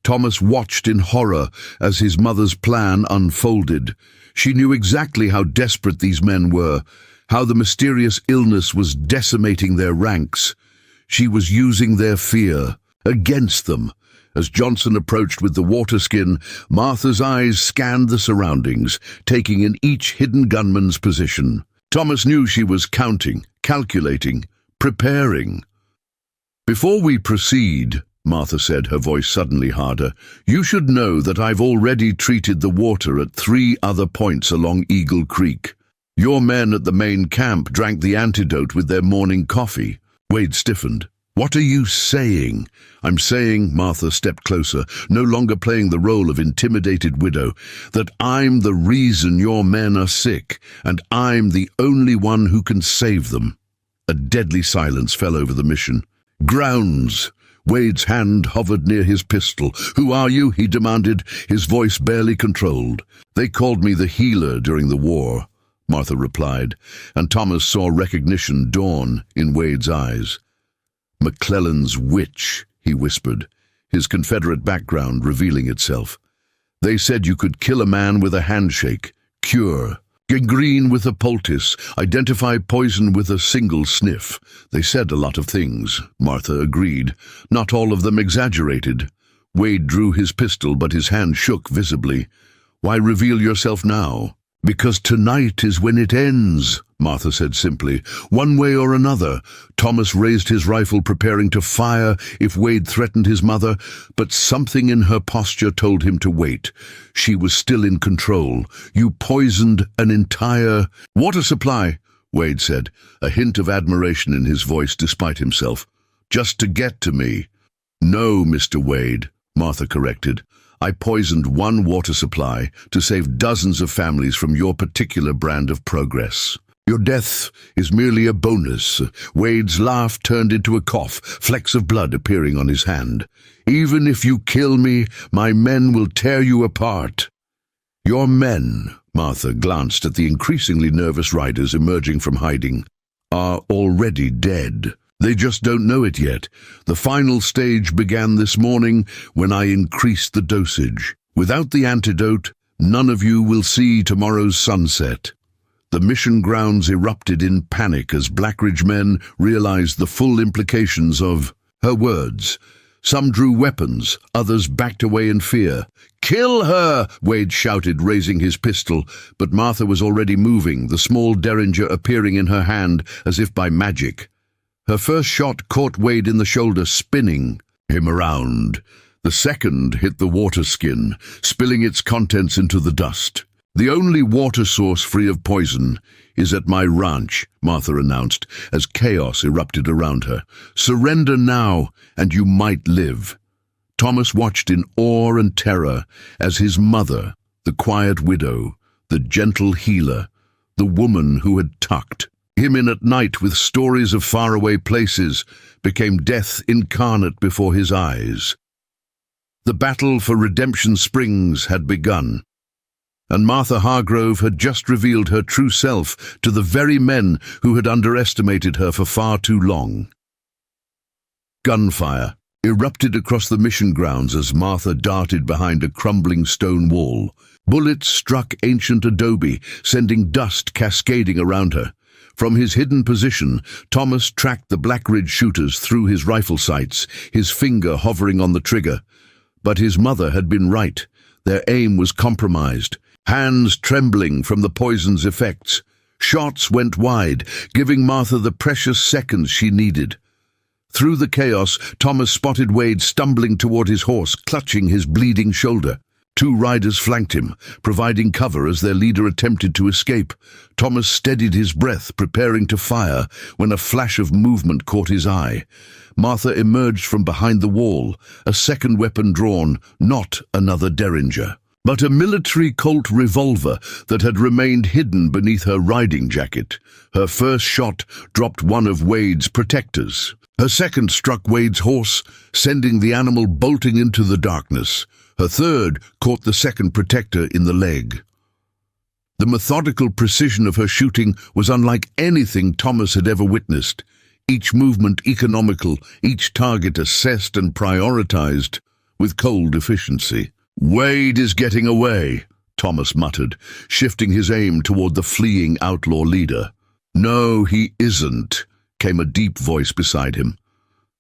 A: Thomas watched in horror as his mother's plan unfolded. She knew exactly how desperate these men were, how the mysterious illness was decimating their ranks. She was using their fear against them. As Johnson approached with the water skin, Martha's eyes scanned the surroundings, taking in each hidden gunman's position. Thomas knew she was counting, calculating, preparing. Before we proceed, Martha said, her voice suddenly harder, you should know that I've already treated the water at 3 other points along Eagle Creek. Your men at the main camp drank the antidote with their morning coffee. Wade stiffened. What are you saying? I'm saying, Martha stepped closer, no longer playing the role of intimidated widow, that I'm the reason your men are sick, and I'm the only one who can save them. A deadly silence fell over the mission. Grounds! Wade's hand hovered near his pistol. Who are you? He demanded, his voice barely controlled. They called me the healer during the war, Martha replied, and Thomas saw recognition dawn in Wade's eyes. McClellan's witch, he whispered, his Confederate background revealing itself. They said you could kill a man with a handshake, cure, gangrene with a poultice, identify poison with a single sniff. They said a lot of things, Martha agreed, not all of them exaggerated. Wade drew his pistol, but his hand shook visibly. Why reveal yourself now? Because tonight is when it ends, Martha said simply. One way or another. Thomas raised his rifle, preparing to fire if Wade threatened his mother, but something in her posture told him to wait. She was still in control. You poisoned an entire water supply, Wade said, a hint of admiration in his voice despite himself. Just to get to me. No, Mr. Wade, Martha corrected. I poisoned 1 water supply to save dozens of families from your particular brand of progress. Your death is merely a bonus. Wade's laugh turned into a cough, flecks of blood appearing on his hand. Even if you kill me, my men will tear you apart. Your men, Martha glanced at the increasingly nervous riders emerging from hiding, are already dead. They just don't know it yet. The final stage began this morning when I increased the dosage. Without the antidote, none of you will see tomorrow's sunset. The mission grounds erupted in panic as Blackridge men realized the full implications of her words. Some drew weapons, others backed away in fear. "Kill her!" Wade shouted, raising his pistol, but Martha was already moving, the small derringer appearing in her hand as if by magic. Her first shot caught Wade in the shoulder, spinning him around. The second hit the water skin, spilling its contents into the dust. "The only water source free of poison is at my ranch," Martha announced as chaos erupted around her. "Surrender now, and you might live." Thomas watched in awe and terror as his mother, the quiet widow, the gentle healer, the woman who had tucked him in at night with stories of faraway places, became death incarnate before his eyes. The battle for Redemption Springs had begun, and Martha Hargrove had just revealed her true self to the very men who had underestimated her for far too long. Gunfire erupted across the mission grounds as Martha darted behind a crumbling stone wall. Bullets struck ancient adobe, sending dust cascading around her. From his hidden position, Thomas tracked the Blackridge shooters through his rifle sights, his finger hovering on the trigger. But his mother had been right. Their aim was compromised, hands trembling from the poison's effects. Shots went wide, giving Martha the precious seconds she needed. Through the chaos, Thomas spotted Wade stumbling toward his horse, clutching his bleeding shoulder. Two riders flanked him, providing cover as their leader attempted to escape. Thomas steadied his breath, preparing to fire, when a flash of movement caught his eye. Martha emerged from behind the wall, a second weapon drawn, not another derringer, but a military Colt revolver that had remained hidden beneath her riding jacket. Her first shot dropped one of Wade's protectors. Her second struck Wade's horse, sending the animal bolting into the darkness. Her third caught the second protector in the leg. The methodical precision of her shooting was unlike anything Thomas had ever witnessed. Each movement economical, each target assessed and prioritized with cold efficiency. "Wade is getting away," Thomas muttered, shifting his aim toward the fleeing outlaw leader. "No, he isn't," came a deep voice beside him.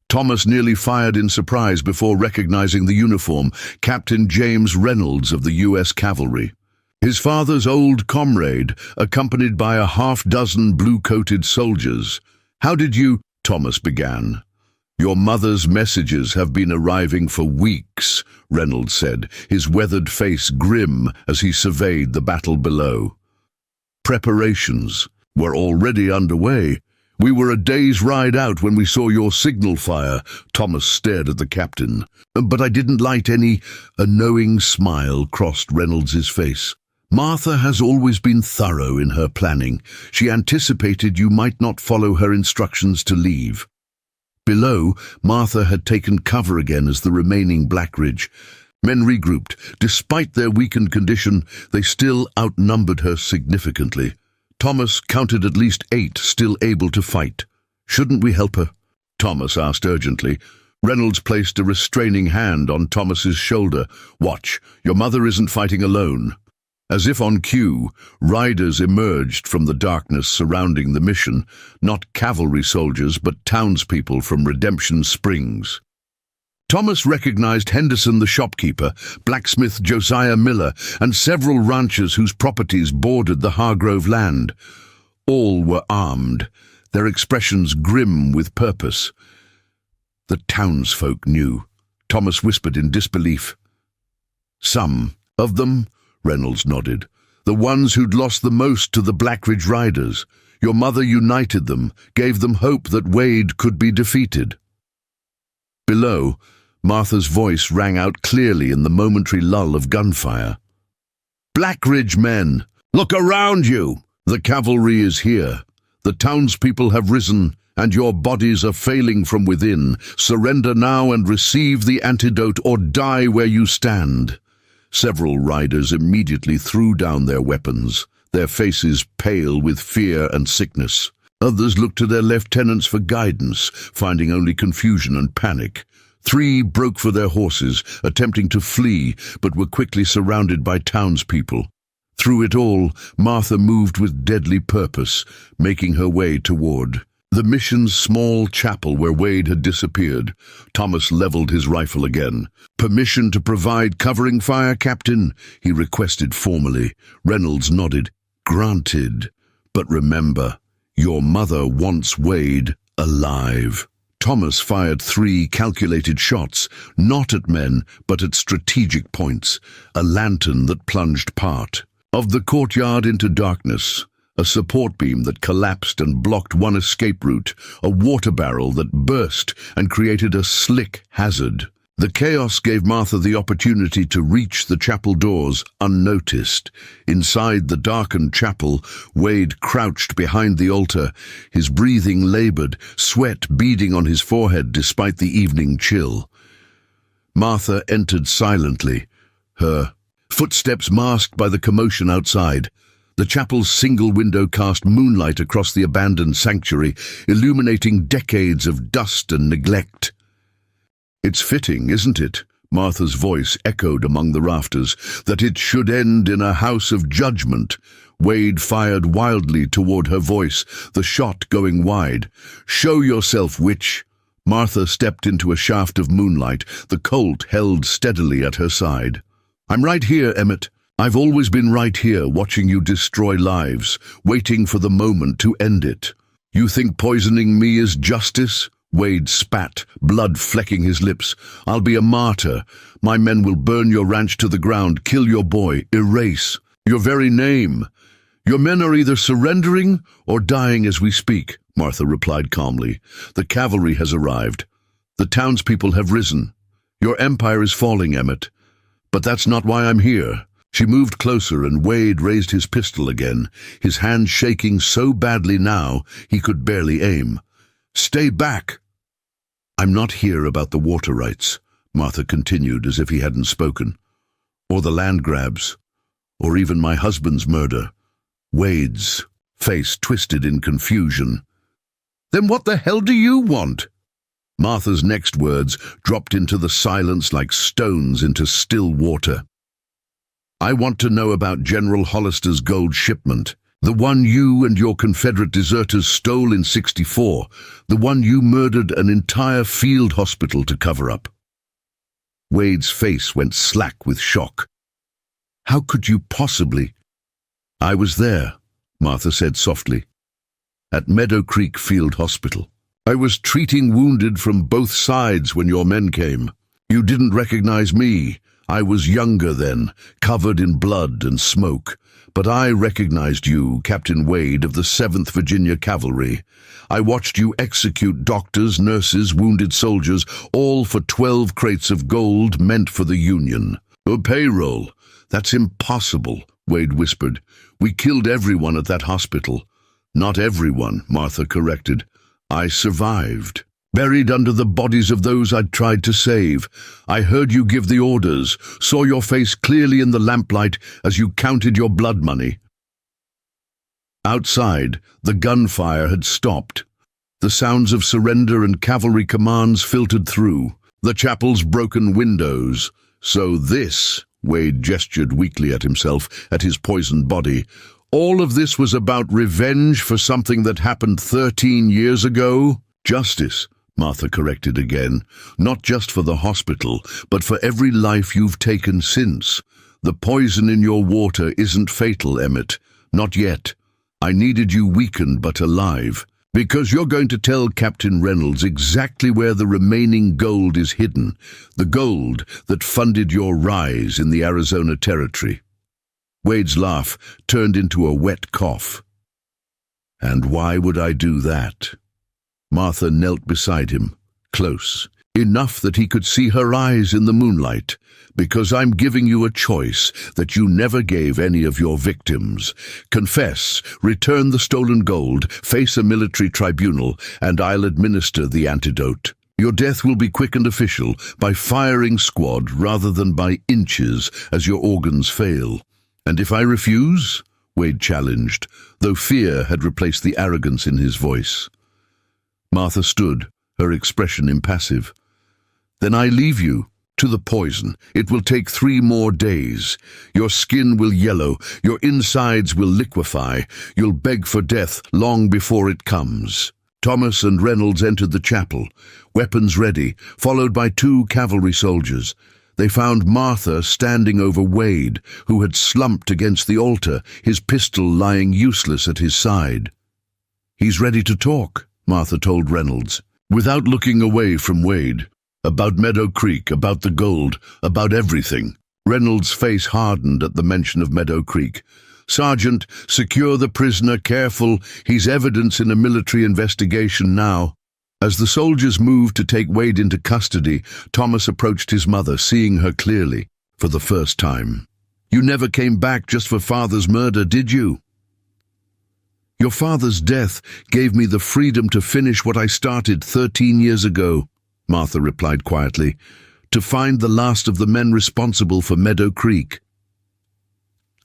A: Thomas nearly fired in surprise before recognizing the uniform, Captain James Reynolds of the U.S. Cavalry. His father's old comrade, accompanied by a half-dozen blue-coated soldiers. "How did you—" Thomas began. "Your mother's messages have been arriving for weeks," Reynolds said, his weathered face grim as he surveyed the battle below. "Preparations were already underway. We were a day's ride out when we saw your signal fire." Thomas stared at the captain. "But I didn't light any—" A knowing smile crossed Reynolds's face. "Martha has always been thorough in her planning. She anticipated you might not follow her instructions to leave." Below, Martha had taken cover again as the remaining Blackridge men regrouped. Despite their weakened condition, they still outnumbered her significantly. Thomas counted at least 8 still able to fight. "Shouldn't we help her?" Thomas asked urgently. Reynolds placed a restraining hand on Thomas's shoulder. "Watch, your mother isn't fighting alone." As if on cue, riders emerged from the darkness surrounding the mission, not cavalry soldiers but townspeople from Redemption Springs. Thomas recognized Henderson the shopkeeper, blacksmith Josiah Miller, and several ranchers whose properties bordered the Hargrove land. All were armed, their expressions grim with purpose. The townsfolk knew. Thomas whispered in disbelief. "Some of them," Reynolds nodded. "The ones who'd lost the most to the Blackridge riders. Your mother united them, gave them hope that Wade could be defeated." Below, Martha's voice rang out clearly in the momentary lull of gunfire. "Blackridge men, look around you! The cavalry is here. The townspeople have risen, and your bodies are failing from within. Surrender now and receive the antidote, or die where you stand." Several riders immediately threw down their weapons, their faces pale with fear and sickness. Others looked to their lieutenants for guidance, finding only confusion and panic. 3 broke for their horses, attempting to flee, but were quickly surrounded by townspeople. Through it all, Martha moved with deadly purpose, making her way toward the mission's small chapel where Wade had disappeared. Thomas leveled his rifle again. "Permission to provide covering fire, Captain?" he requested formally. Reynolds nodded. "Granted. But remember, your mother wants Wade alive." Thomas fired 3 calculated shots, not at men, but at strategic points, a lantern that plunged part, Of the courtyard into darkness, a support beam that collapsed and blocked one escape route, a water barrel that burst and created a slick hazard. The chaos gave Martha the opportunity to reach the chapel doors unnoticed. Inside the darkened chapel, Wade crouched behind the altar, his breathing labored, sweat beading on his forehead despite the evening chill. Martha entered silently, her footsteps masked by the commotion outside. The chapel's single window cast moonlight across the abandoned sanctuary, illuminating decades of dust and neglect. "It's fitting, isn't it?" Martha's voice echoed among the rafters, "that it should end in a house of judgment." Wade fired wildly toward her voice, the shot going wide. "Show yourself, witch!" Martha stepped into a shaft of moonlight, the Colt held steadily at her side. "I'm right here, Emmett. I've always been right here, watching you destroy lives, waiting for the moment to end it. You think poisoning me is justice?" Wade spat, blood flecking his lips. "I'll be a martyr. My men will burn your ranch to the ground, kill your boy, erase your very name. Your men are either surrendering or dying as we speak," Martha replied calmly. "The cavalry has arrived. The townspeople have risen. Your empire is falling, Emmett. But that's not why I'm here." She moved closer and Wade raised his pistol again, his hand shaking so badly now he could barely aim. "Stay back!" "I'm not here about the water rights," Martha continued as if he hadn't spoken. "Or the land grabs. Or even my husband's murder." Wade's face twisted in confusion. "Then what the hell do you want?" Martha's next words dropped into the silence like stones into still water. "I want to know about General Hollister's gold shipment. The one you and your Confederate deserters stole in '64. The one you murdered an entire field hospital to cover up." Wade's face went slack with shock. "How could you possibly—" "I was there," Martha said softly. "At Meadow Creek Field Hospital. I was treating wounded from both sides when your men came. You didn't recognize me. I was younger then, covered in blood and smoke. But I recognized you, Captain Wade of the 7th Virginia Cavalry. I watched you execute doctors, nurses, wounded soldiers, all for 12 crates of gold meant for the Union. A payroll. That's impossible," Wade whispered. "We killed everyone at that hospital." "Not everyone," Martha corrected. "I survived. Buried under the bodies of those I'd tried to save. I heard you give the orders, saw your face clearly in the lamplight as you counted your blood money." Outside, the gunfire had stopped. The sounds of surrender and cavalry commands filtered through. The chapel's broken windows. "So this," Wade gestured weakly at himself, at his poisoned body, "all of this was about revenge for something that happened 13 years ago?" "Justice," Martha corrected again. "Not just for the hospital, but for every life you've taken since. The poison in your water isn't fatal, Emmett. Not yet. I needed you weakened but alive. Because you're going to tell Captain Reynolds exactly where the remaining gold is hidden. The gold that funded your rise in the Arizona Territory." Wade's laugh turned into a wet cough. "And why would I do that?" Martha knelt beside him, close, enough that he could see her eyes in the moonlight. "Because I'm giving you a choice that you never gave any of your victims. Confess, return the stolen gold, face a military tribunal, and I'll administer the antidote. Your death will be quick and official, by firing squad rather than by inches as your organs fail." "And if I refuse?" Wade challenged, though fear had replaced the arrogance in his voice. Martha stood, her expression impassive. "Then I leave you to the poison. It will take 3 more days. Your skin will yellow, your insides will liquefy. You'll beg for death long before it comes." Thomas and Reynolds entered the chapel, weapons ready, followed by 2 cavalry soldiers. They found Martha standing over Wade, who had slumped against the altar, his pistol lying useless at his side. "He's ready to talk," Martha told Reynolds, without looking away from Wade. "About Meadow Creek, about the gold, about everything." Reynolds' face hardened at the mention of Meadow Creek. "Sergeant, secure the prisoner, careful. He's evidence in a military investigation now." As the soldiers moved to take Wade into custody, Thomas approached his mother, seeing her clearly, for the first time. "You never came back just for Father's murder, did you?" "Your father's death gave me the freedom to finish what I started 13 years ago," Martha replied quietly, "to find the last of the men responsible for Meadow Creek."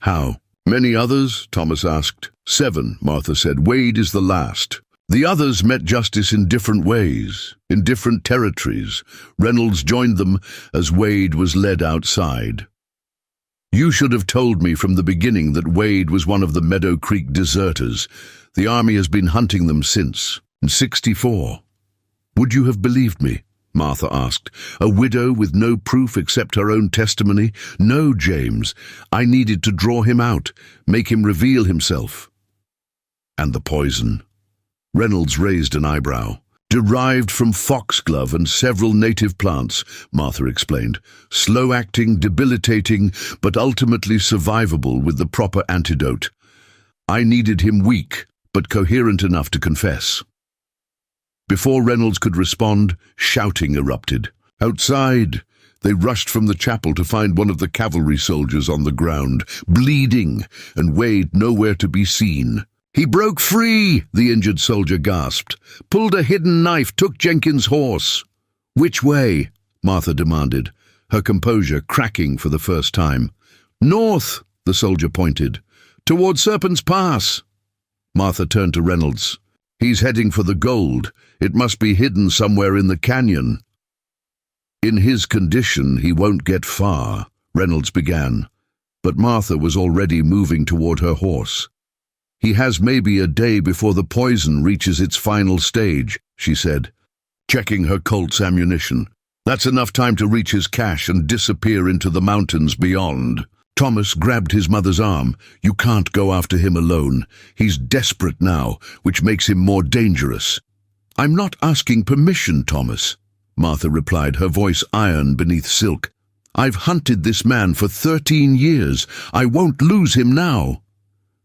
A: "How? Many others?" Thomas asked. "7, Martha said. "Wade is the last. The others met justice in different ways, in different territories. Reynolds joined them as Wade was led outside. You should have told me from the beginning that Wade was one of the Meadow Creek deserters. The army has been hunting them since, in '64. Would you have believed me?" Martha asked. "A widow with no proof except her own testimony? No, James. I needed to draw him out, make him reveal himself." "And the poison?" Reynolds raised an eyebrow. "Derived from foxglove and several native plants," Martha explained. "Slow-acting, debilitating, but ultimately survivable with the proper antidote. I needed him weak, but coherent enough to confess." Before Reynolds could respond, shouting erupted. Outside, they rushed from the chapel to find one of the cavalry soldiers on the ground, bleeding, and Wade nowhere to be seen. "He broke free," the injured soldier gasped. "Pulled a hidden knife, took Jenkins' horse." "Which way?" Martha demanded, her composure cracking for the first time. "North," the soldier pointed. "Toward Serpent's Pass." Martha turned to Reynolds. "He's heading for the gold. It must be hidden somewhere in the canyon." "In his condition, he won't get far," Reynolds began, but Martha was already moving toward her horse. "He has maybe a day before the poison reaches its final stage," she said, checking her Colt's ammunition. "That's enough time to reach his cache and disappear into the mountains beyond." Thomas grabbed his mother's arm. "You can't go after him alone. He's desperate now, which makes him more dangerous." "I'm not asking permission, Thomas," Martha replied, her voice iron beneath silk. "I've hunted this man for 13 years. I won't lose him now."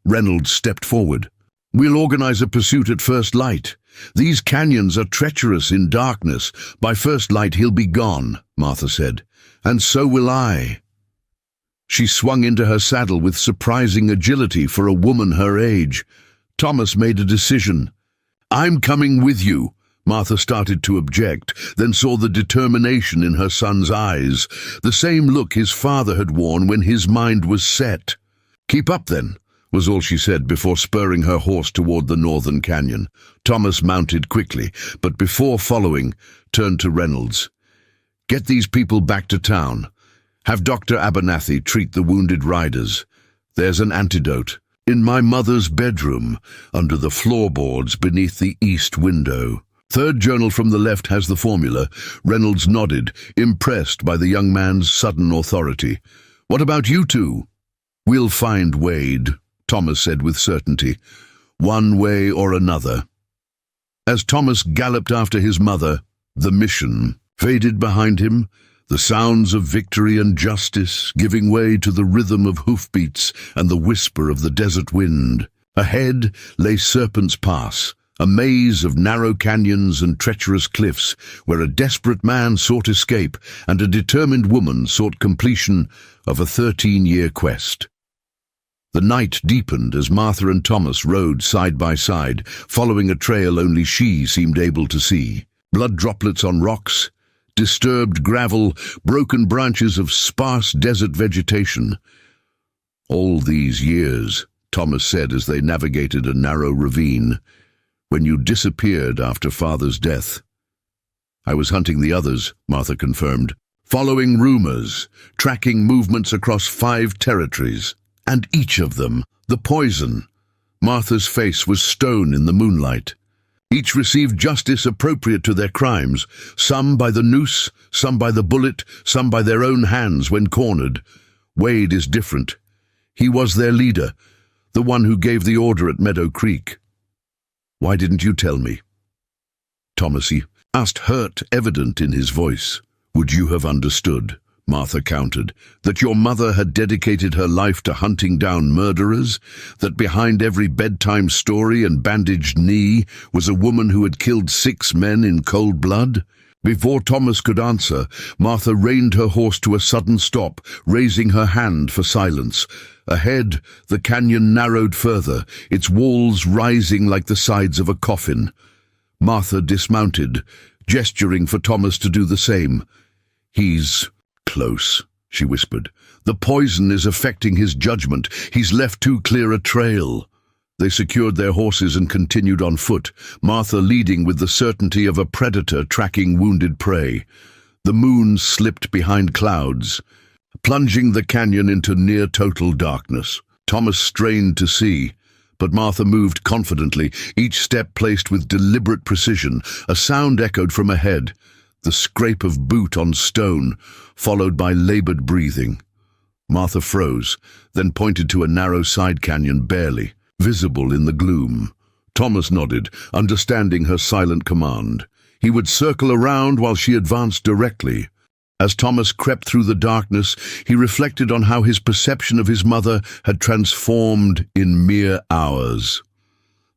A: Reynolds stepped forward. "We'll organize a pursuit at first light. These canyons are treacherous in darkness. By first light he'll be gone," Martha said. "And so will I." She swung into her saddle with surprising agility for a woman her age. Thomas made a decision. "I'm coming with you." Martha started to object, then saw the determination in her son's eyes, the same look his father had worn when his mind was set. "Keep up, then," was all she said before spurring her horse toward the northern canyon. Thomas mounted quickly, but before following, turned to Reynolds. "Get these people back to town. Have Dr. Abernathy treat the wounded riders. There's an antidote in my mother's bedroom, under the floorboards beneath the east window." Third journal from the left has the formula. Reynolds nodded, impressed by the young man's sudden authority. "What about you two?" "We'll find Wade," Thomas said with certainty, "one way or another." As Thomas galloped after his mother, the mission faded behind him, the sounds of victory and justice giving way to the rhythm of hoofbeats and the whisper of the desert wind. Ahead lay Serpent's Pass, a maze of narrow canyons and treacherous cliffs where a desperate man sought escape and a determined woman sought completion of a 13-year quest. The night deepened as Martha and Thomas rode side by side, following a trail only she seemed able to see. Blood droplets on rocks, disturbed gravel, broken branches of sparse desert vegetation. "All these years," Thomas said as they navigated a narrow ravine, "when you disappeared after Father's death." "I was hunting the others," Martha confirmed, "following rumors, tracking movements across 5 territories. And each of them, the poison." Martha's face was stone in the moonlight. "Each received justice appropriate to their crimes, some by the noose, some by the bullet, some by their own hands when cornered. Wade is different. He was their leader, the one who gave the order at Meadow Creek." "Why didn't you tell me?" Thomas asked, hurt evident in his voice. "Would you have understood?" Martha countered. That your mother had dedicated her life to hunting down murderers? That behind every bedtime story and bandaged knee was a woman who had killed 6 men in cold blood? Before Thomas could answer, Martha reined her horse to a sudden stop, raising her hand for silence. Ahead, the canyon narrowed further, its walls rising like the sides of a coffin. Martha dismounted, gesturing for Thomas to do the same. "He's close," she whispered. "The poison is affecting his judgment. He's left too clear a trail." They secured their horses and continued on foot, Martha leading with the certainty of a predator tracking wounded prey. The moon slipped behind clouds, plunging the canyon into near-total darkness. Thomas strained to see, but Martha moved confidently, each step placed with deliberate precision. A sound echoed from ahead, the scrape of boot on stone, followed by labored breathing. Martha froze, then pointed to a narrow side canyon barely visible in the gloom. Thomas nodded, understanding her silent command. He would circle around while she advanced directly. As Thomas crept through the darkness, he reflected on how his perception of his mother had transformed in mere hours.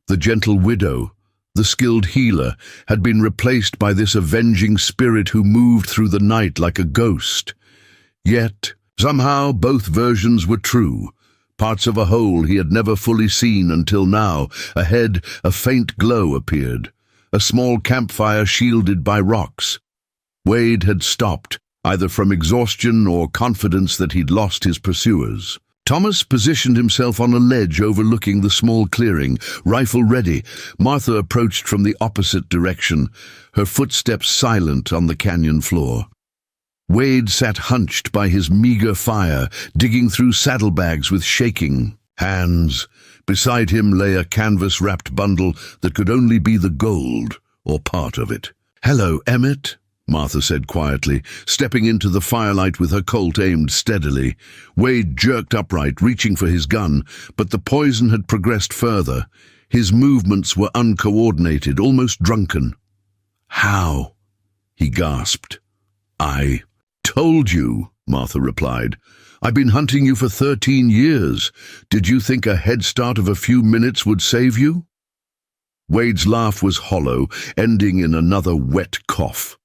A: The gentle widow, the skilled healer, had been replaced by this avenging spirit who moved through the night like a ghost. Yet, somehow, both versions were true. Parts of a whole he had never fully seen until now. Ahead, a faint glow appeared, a small campfire shielded by rocks. Wade had stopped, either from exhaustion or confidence that he'd lost his pursuers. Thomas positioned himself on a ledge overlooking the small clearing, rifle ready. Martha approached from the opposite direction, her footsteps silent on the canyon floor. Wade sat hunched by his meager fire, digging through saddlebags with shaking hands. Beside him lay a canvas-wrapped bundle that could only be the gold, or part of it. "Hello, Emmett," Martha said quietly, stepping into the firelight with her Colt aimed steadily. Wade jerked upright, reaching for his gun, but the poison had progressed further. His movements were uncoordinated, almost drunken. "How?" he gasped. "I told you," Martha replied. "I've been hunting you for 13 years. Did you think a head start of a few minutes would save you?" Wade's laugh was hollow, ending in another wet cough.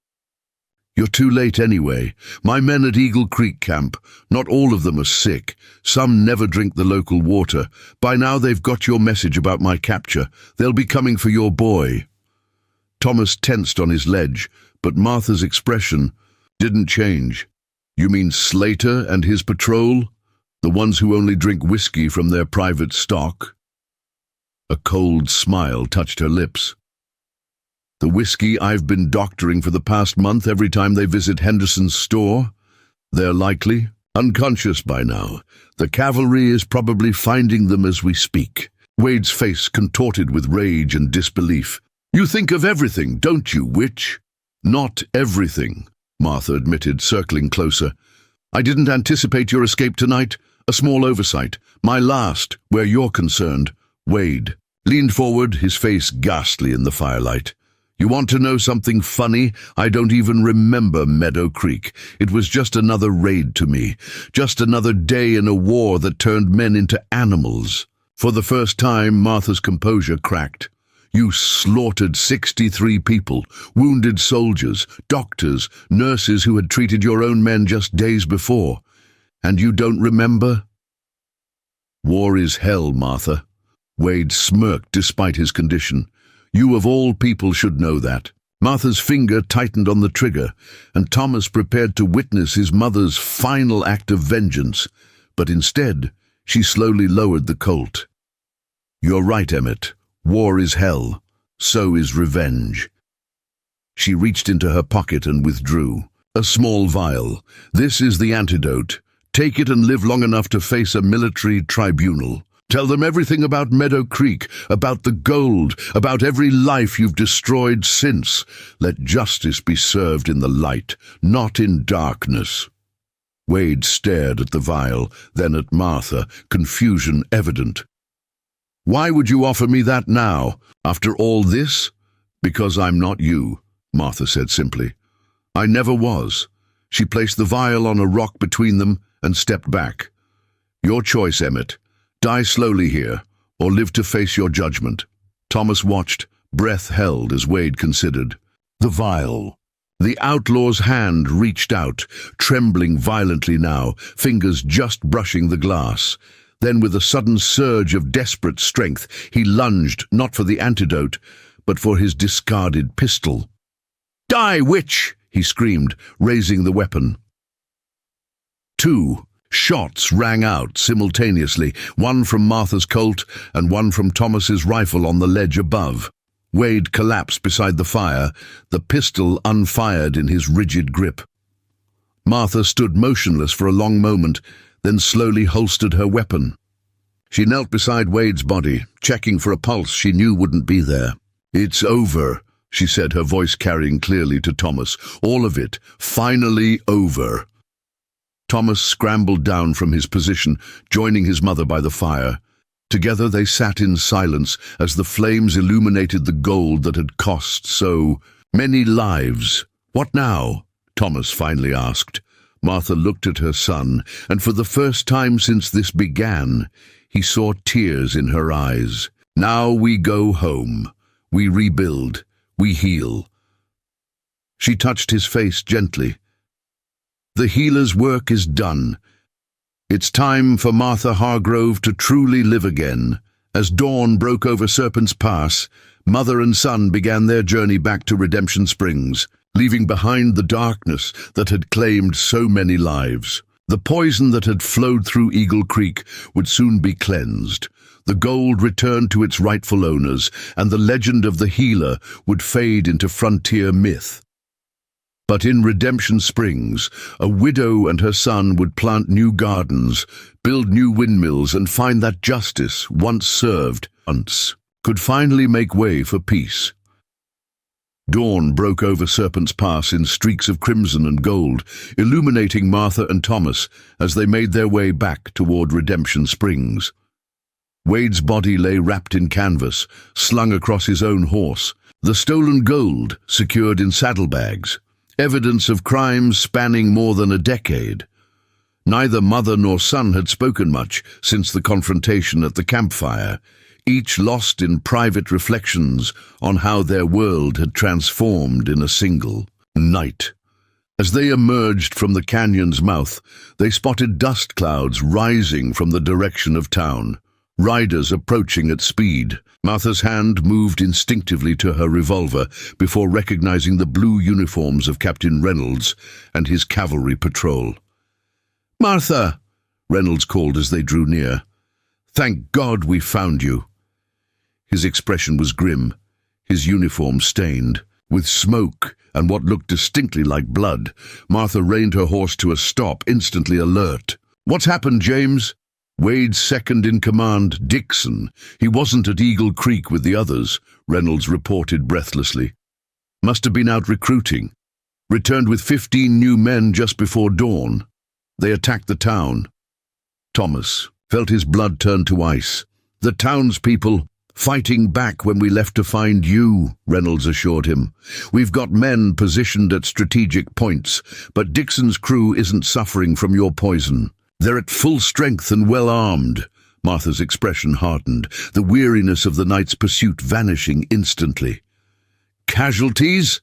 A: "You're too late anyway. My men at Eagle Creek camp, not all of them are sick. Some never drink the local water. By now they've got your message about my capture. They'll be coming for your boy." Thomas tensed on his ledge, but Martha's expression didn't change. "You mean Slater and his patrol? The ones who only drink whiskey from their private stock?" A cold smile touched her lips. "The whiskey I've been doctoring for the past month every time they visit Henderson's store? They're likely unconscious by now. The cavalry is probably finding them as we speak." Wade's face contorted with rage and disbelief. "You think of everything, don't you, witch?" "Not everything," Martha admitted, circling closer. "I didn't anticipate your escape tonight. A small oversight. My last, where you're concerned." Wade leaned forward, his face ghastly in the firelight. "You want to know something funny? I don't even remember Meadow Creek. It was just another raid to me. Just another day in a war that turned men into animals." For the first time, Martha's composure cracked. "You slaughtered 63 people, wounded soldiers, doctors, nurses who had treated your own men just days before. And you don't remember?" "War is hell, Martha." Wade smirked despite his condition. "You of all people should know that." Martha's finger tightened on the trigger, and Thomas prepared to witness his mother's final act of vengeance. But instead, she slowly lowered the Colt. "You're right, Emmett. War is hell. So is revenge." She reached into her pocket and withdrew. "A small vial. This is the antidote. Take it and live long enough to face a military tribunal. Tell them everything about Meadow Creek, about the gold, about every life you've destroyed since. Let justice be served in the light, not in darkness." Wade stared at the vial, then at Martha, confusion evident. "Why would you offer me that now, after all this?" "Because I'm not you," Martha said simply. "I never was." She placed the vial on a rock between them and stepped back. "Your choice, Emmett. Die slowly here, or live to face your judgment." Thomas watched, breath held as Wade considered. The vial. The outlaw's hand reached out, trembling violently now, fingers just brushing the glass. Then, with a sudden surge of desperate strength, he lunged, not for the antidote, but for his discarded pistol. "Die, witch!" he screamed, raising the weapon. 2 shots rang out simultaneously, one from Martha's Colt and one from Thomas's rifle on the ledge above. Wade collapsed beside the fire, the pistol unfired in his rigid grip. Martha stood motionless for a long moment, then slowly holstered her weapon. She knelt beside Wade's body, checking for a pulse she knew wouldn't be there. "It's over," she said, her voice carrying clearly to Thomas. "All of it. Finally over." Thomas scrambled down from his position, joining his mother by the fire. Together they sat in silence as the flames illuminated the gold that had cost so many lives. "What now?" Thomas finally asked. Martha looked at her son, and for the first time since this began, he saw tears in her eyes. "Now we go home. We rebuild. We heal." She touched his face gently. "The healer's work is done. It's time for Martha Hargrove to truly live again." As dawn broke over Serpent's Pass, mother and son began their journey back to Redemption Springs, leaving behind the darkness that had claimed so many lives. The poison that had flowed through Eagle Creek would soon be cleansed. The gold returned to its rightful owners, and the legend of the healer would fade into frontier myth. But in Redemption Springs, a widow and her son would plant new gardens, build new windmills, and find that justice, once served, could finally make way for peace. Dawn broke over Serpent's Pass in streaks of crimson and gold, illuminating Martha and Thomas as they made their way back toward Redemption Springs. Wade's body lay wrapped in canvas, slung across his own horse, the stolen gold secured in saddlebags. Evidence of crimes spanning more than a decade. Neither mother nor son had spoken much since the confrontation at the campfire, each lost in private reflections on how their world had transformed in a single night. As they emerged from the canyon's mouth, they spotted dust clouds rising from the direction of town. Riders approaching at speed. Martha's hand moved instinctively to her revolver before recognizing the blue uniforms of Captain Reynolds and his cavalry patrol. "Martha!" Reynolds called as they drew near. "Thank God we found you." His expression was grim, his uniform stained. With smoke and what looked distinctly like blood, Martha reined her horse to a stop, instantly alert. "What's happened, James?" Wade's second-in-command, Dixon. He wasn't at Eagle Creek with the others, Reynolds reported breathlessly. "Must have been out recruiting. Returned with 15 new men just before dawn. They attacked the town." Thomas felt his blood turn to ice. "The townspeople fighting back when we left to find you," Reynolds assured him. "We've got men positioned at strategic points, but Dixon's crew isn't suffering from your poison. They're at full strength and well-armed." Martha's expression hardened, the weariness of the night's pursuit vanishing instantly. "Casualties?"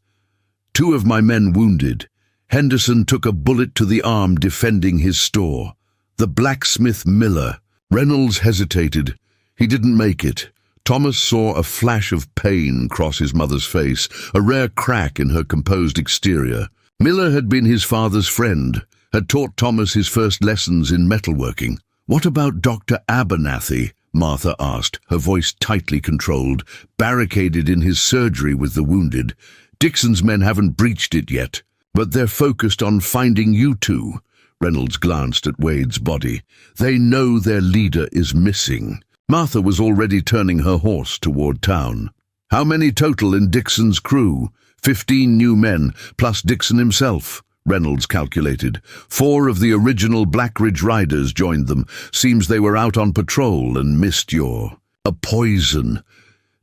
A: "2 of my men wounded. Henderson took a bullet to the arm defending his store. The blacksmith Miller." Reynolds hesitated. He didn't make it. Thomas saw a flash of pain cross his mother's face, a rare crack in her composed exterior. Miller had been his father's friend, had taught Thomas his first lessons in metalworking. "What about Dr. Abernathy?" Martha asked, her voice tightly controlled, barricaded in his surgery with the wounded. "Dixon's men haven't breached it yet, but they're focused on finding you 2. Reynolds glanced at Wade's body. "They know their leader is missing." Martha was already turning her horse toward town. "How many total in Dixon's crew?" 15 new men, plus Dixon himself," Reynolds calculated. 4 of the original Blackridge Riders joined them. Seems they were out on patrol and missed your a poison."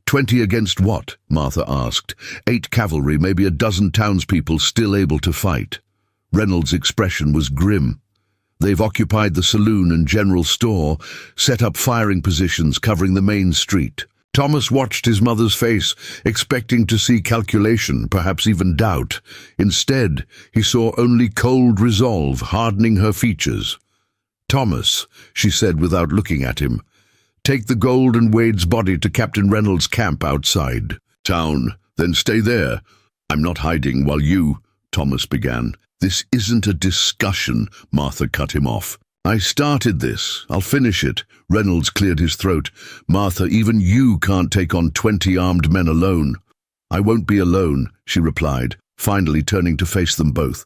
A: 20 against what?" Martha asked. 8 cavalry, maybe a dozen townspeople still able to fight." Reynolds' expression was grim. They've occupied the saloon and general store, set up firing positions covering the main street. Thomas watched his mother's face, expecting to see calculation, perhaps even doubt. Instead, he saw only cold resolve hardening her features. "Thomas," she said without looking at him, "take the gold and Wade's body to Captain Reynolds' camp outside town, then stay there. I'm not hiding while you—" Thomas began. "This isn't a discussion," Martha cut him off. "I started this. I'll finish it." Reynolds cleared his throat. "Martha, even you can't take on 20 armed men alone." "I won't be alone," she replied, finally turning to face them both.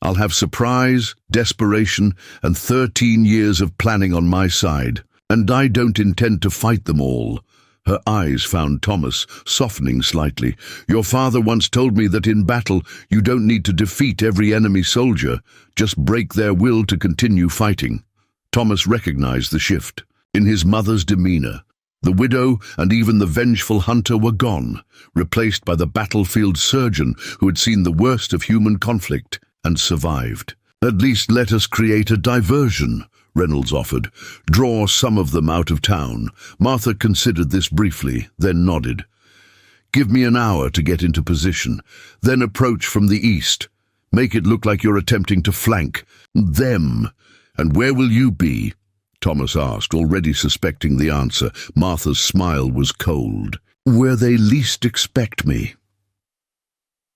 A: "I'll have surprise, desperation, and 13 years of planning on my side. And I don't intend to fight them all." Her eyes found Thomas, softening slightly. "Your father once told me that in battle you don't need to defeat every enemy soldier, just break their will to continue fighting." Thomas recognized the shift in his mother's demeanor. The widow and even the vengeful hunter were gone, replaced by the battlefield surgeon who had seen the worst of human conflict and survived. "At least let us create a diversion," Reynolds offered. "Draw some of them out of town." Martha considered this briefly, then nodded. "Give me an hour to get into position, then approach from the east. Make it look like you're attempting to flank them." "And where will you be?" Thomas asked, already suspecting the answer. Martha's smile was cold. "Where they least expect me."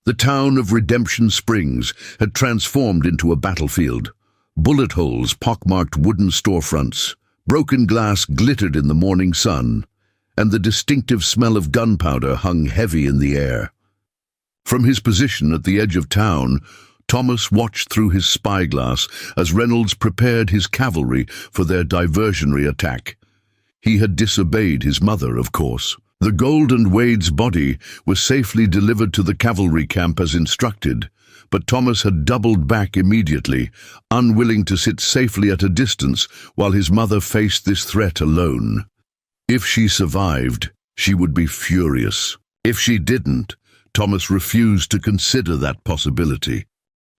A: The town of Redemption Springs had transformed into a battlefield. Bullet holes pockmarked wooden storefronts, broken glass glittered in the morning sun, and the distinctive smell of gunpowder hung heavy in the air. From his position at the edge of town, Thomas watched through his spyglass as Reynolds prepared his cavalry for their diversionary attack. He had disobeyed his mother, of course. The gold and Wade's body was safely delivered to the cavalry camp as instructed, but Thomas had doubled back immediately, unwilling to sit safely at a distance while his mother faced this threat alone. If she survived, she would be furious. If she didn't, Thomas refused to consider that possibility.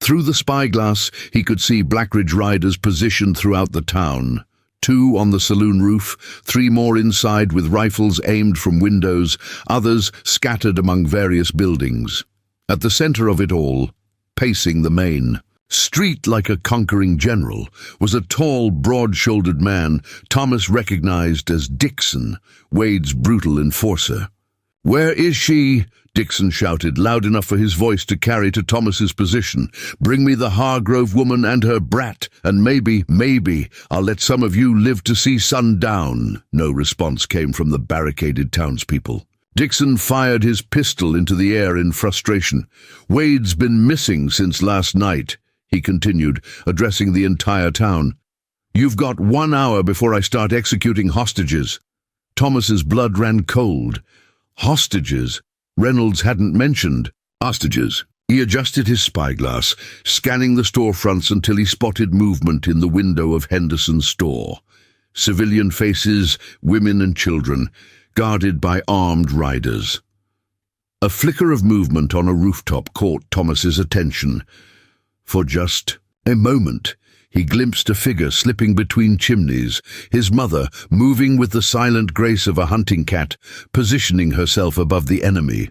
A: Through the spyglass, he could see Blackridge riders positioned throughout the town. 2 on the saloon roof, 3 more inside with rifles aimed from windows, others scattered among various buildings. At the center of it all, pacing the main street like a conquering general, was a tall, broad-shouldered man Thomas recognized as Dixon, Wade's brutal enforcer. "Where is she?" Dixon shouted, loud enough for his voice to carry to Thomas's position. "Bring me the Hargrove woman and her brat, and maybe, I'll let some of you live to see sundown." No response came from the barricaded townspeople. Dixon fired his pistol into the air in frustration. "Wade's been missing since last night," he continued, addressing the entire town. "You've got 1 hour before I start executing hostages." Thomas's blood ran cold. Hostages? Reynolds hadn't mentioned hostages. He adjusted his spyglass, scanning the storefronts until he spotted movement in the window of Henderson's store. Civilian faces, women and children, guarded by armed riders. A flicker of movement on a rooftop caught Thomas's attention. For just a moment, he glimpsed a figure slipping between chimneys, his mother moving with the silent grace of a hunting cat, positioning herself above the enemy.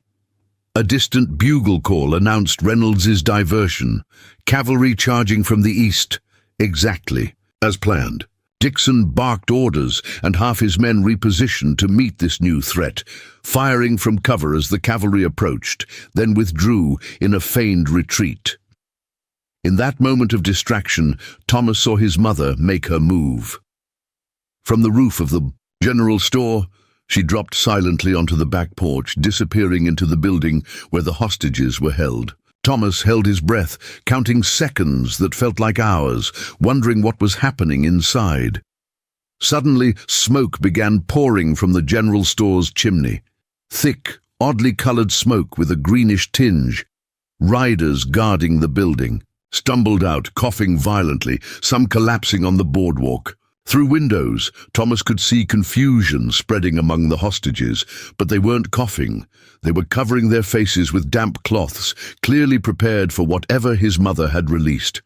A: A distant bugle call announced Reynolds's diversion, cavalry charging from the east, exactly as planned. Dixon barked orders, and half his men repositioned to meet this new threat, firing from cover as the cavalry approached, then withdrew in a feigned retreat. In that moment of distraction, Thomas saw his mother make her move. From the roof of the general store, she dropped silently onto the back porch, disappearing into the building where the hostages were held. Thomas held his breath, counting seconds that felt like hours, wondering what was happening inside. Suddenly, smoke began pouring from the general store's chimney. Thick, oddly colored smoke with a greenish tinge. Riders guarding the building stumbled out, coughing violently, some collapsing on the boardwalk. Through windows, Thomas could see confusion spreading among the hostages, but they weren't coughing. They were covering their faces with damp cloths, clearly prepared for whatever his mother had released.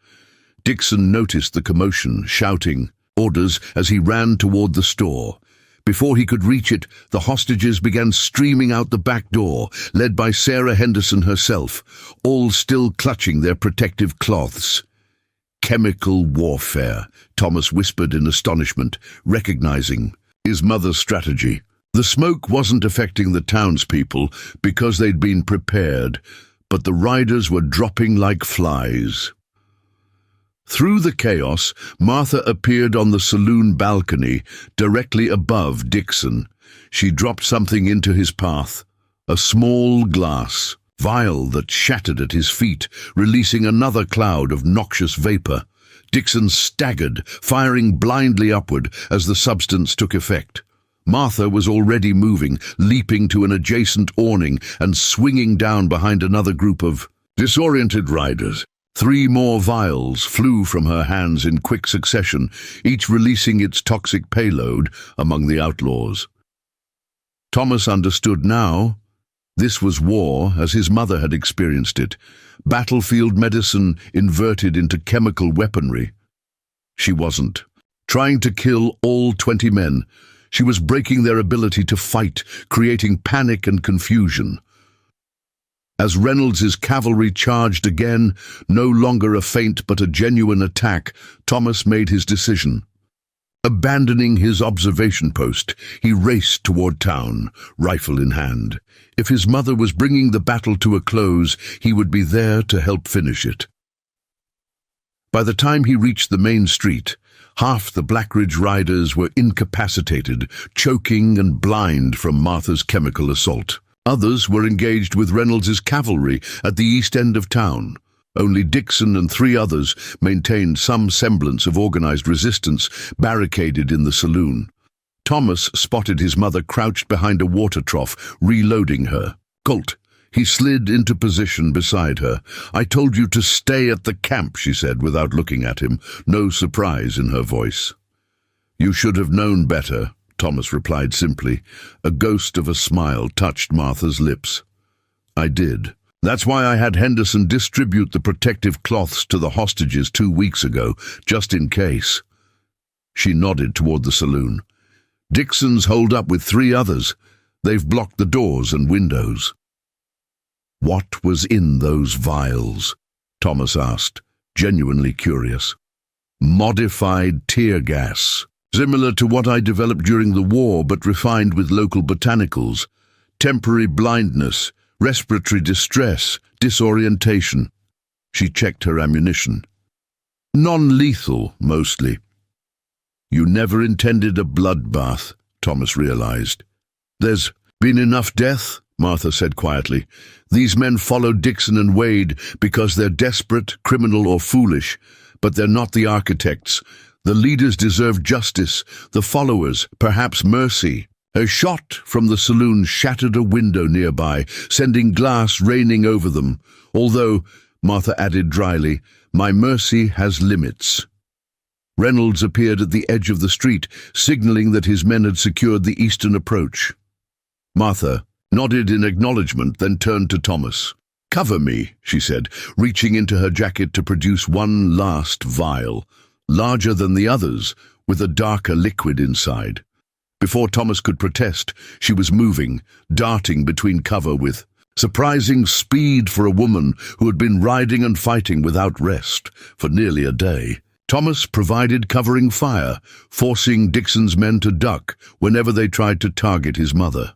A: Dixon noticed the commotion, shouting orders as he ran toward the store. Before he could reach it, the hostages began streaming out the back door, led by Sarah Henderson herself, all still clutching their protective cloths. Chemical warfare, Thomas whispered in astonishment, recognizing his mother's strategy. The smoke wasn't affecting the townspeople because they'd been prepared, but the riders were dropping like flies. Through the chaos, Martha appeared on the saloon balcony, directly above Dixon. She dropped something into his path, a small glass vial that shattered at his feet, releasing another cloud of noxious vapor. Dixon staggered, firing blindly upward as the substance took effect. Martha was already moving, leaping to an adjacent awning and swinging down behind another group of disoriented riders. 3 more vials flew from her hands in quick succession, each releasing its toxic payload among the outlaws. Thomas understood now. This was war as his mother had experienced it, battlefield medicine inverted into chemical weaponry. She wasn't trying to kill all 20 men. She was breaking their ability to fight, creating panic and confusion. As Reynolds's cavalry charged again, no longer a feint but a genuine attack, Thomas made his decision. Abandoning his observation post, he raced toward town, rifle in hand. If his mother was bringing the battle to a close, he would be there to help finish it. By the time he reached the main street, half the Blackridge riders were incapacitated, choking and blind from Martha's chemical assault. Others were engaged with Reynolds's cavalry at the east end of town. Only Dixon and 3 others maintained some semblance of organized resistance, barricaded in the saloon. Thomas spotted his mother crouched behind a water trough, reloading her. Colt. He slid into position beside her. "I told you to stay at the camp," she said without looking at him, no surprise in her voice. "You should have known better," Thomas replied simply. A ghost of a smile touched Martha's lips. "I did. That's why I had Henderson distribute the protective cloths to the hostages 2 weeks ago, just in case." She nodded toward the saloon. "Dixon's holed up with 3 others. They've blocked the doors and windows." "What was in those vials?" Thomas asked, genuinely curious. "Modified tear gas. Similar to what I developed during the war, but refined with local botanicals. Temporary blindness, respiratory distress, disorientation." She checked her ammunition. "Non-lethal, mostly." "You never intended a bloodbath," Thomas realized. "There's been enough death," Martha said quietly. "These men followed Dixon and Wade because they're desperate, criminal, or foolish, but they're not the architects. The leaders deserve justice, the followers, perhaps mercy." A shot from the saloon shattered a window nearby, sending glass raining over them. "Although," Martha added dryly, "my mercy has limits." Reynolds appeared at the edge of the street, signaling that his men had secured the eastern approach. Martha nodded in acknowledgement, then turned to Thomas. "Cover me," she said, reaching into her jacket to produce one last vial, larger than the others, with a darker liquid inside. Before Thomas could protest, she was moving, darting between cover with surprising speed for a woman who had been riding and fighting without rest for nearly a day. Thomas provided covering fire, forcing Dixon's men to duck whenever they tried to target his mother.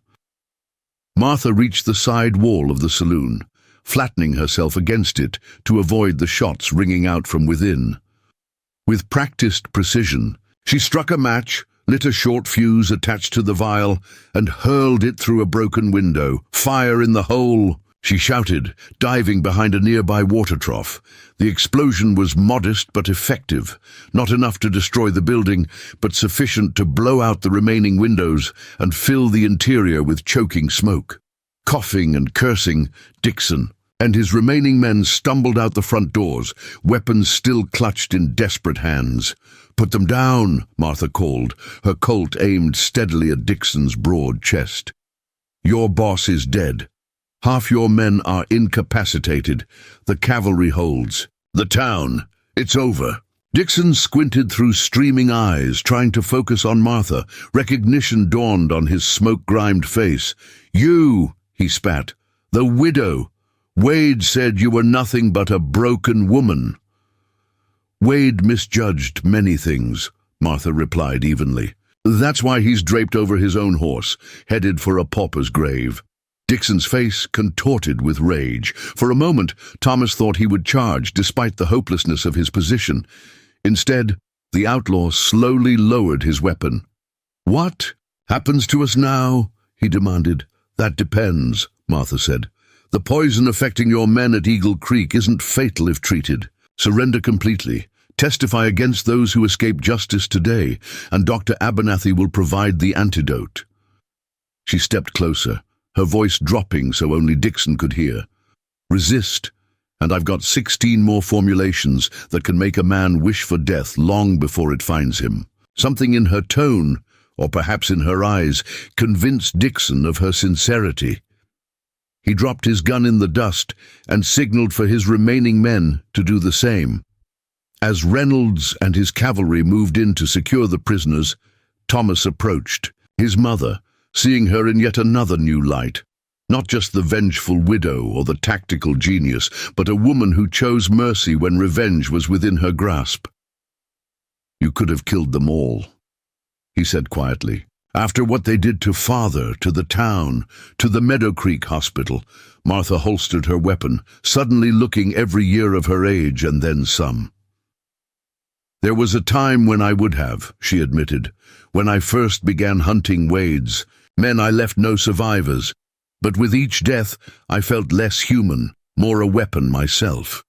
A: Martha reached the side wall of the saloon, flattening herself against it to avoid the shots ringing out from within. With practiced precision, she struck a match, lit a short fuse attached to the vial, and hurled it through a broken window. "Fire in the hole!" she shouted, diving behind a nearby water trough. The explosion was modest but effective, not enough to destroy the building, but sufficient to blow out the remaining windows and fill the interior with choking smoke. Coughing and cursing, Dixon, and his remaining men stumbled out the front doors, weapons still clutched in desperate hands. "Put them down," Martha called, her Colt aimed steadily at Dixon's broad chest. "Your boss is dead. Half your men are incapacitated. The cavalry holds. The town. It's over." Dixon squinted through streaming eyes, trying to focus on Martha. Recognition dawned on his smoke-grimed face. "You," he spat, "the widow. Wade said you were nothing but a broken woman." "Wade misjudged many things," Martha replied evenly. "That's why he's draped over his own horse, headed for a pauper's grave." Dixon's face contorted with rage. For a moment, Thomas thought he would charge, despite the hopelessness of his position. Instead, the outlaw slowly lowered his weapon. "What happens to us now?" he demanded. "That depends," Martha said. "The poison affecting your men at Eagle Creek isn't fatal if treated. Surrender completely. Testify against those who escape justice today, and Dr. Abernathy will provide the antidote." She stepped closer, her voice dropping so only Dixon could hear. "Resist, and I've got 16 more formulations that can make a man wish for death long before it finds him." Something in her tone, or perhaps in her eyes, convinced Dixon of her sincerity. He dropped his gun in the dust and signaled for his remaining men to do the same. As Reynolds and his cavalry moved in to secure the prisoners, Thomas approached. His mother, seeing her in yet another new light. Not just the vengeful widow or the tactical genius, but a woman who chose mercy when revenge was within her grasp. "You could have killed them all," he said quietly. "After what they did to Father, to the town, to the Meadow Creek Hospital." Martha holstered her weapon, suddenly looking every year of her age and then some. "There was a time when I would have," she admitted. "When I first began hunting Wades, men I left no survivors. But with each death, I felt less human, more a weapon myself."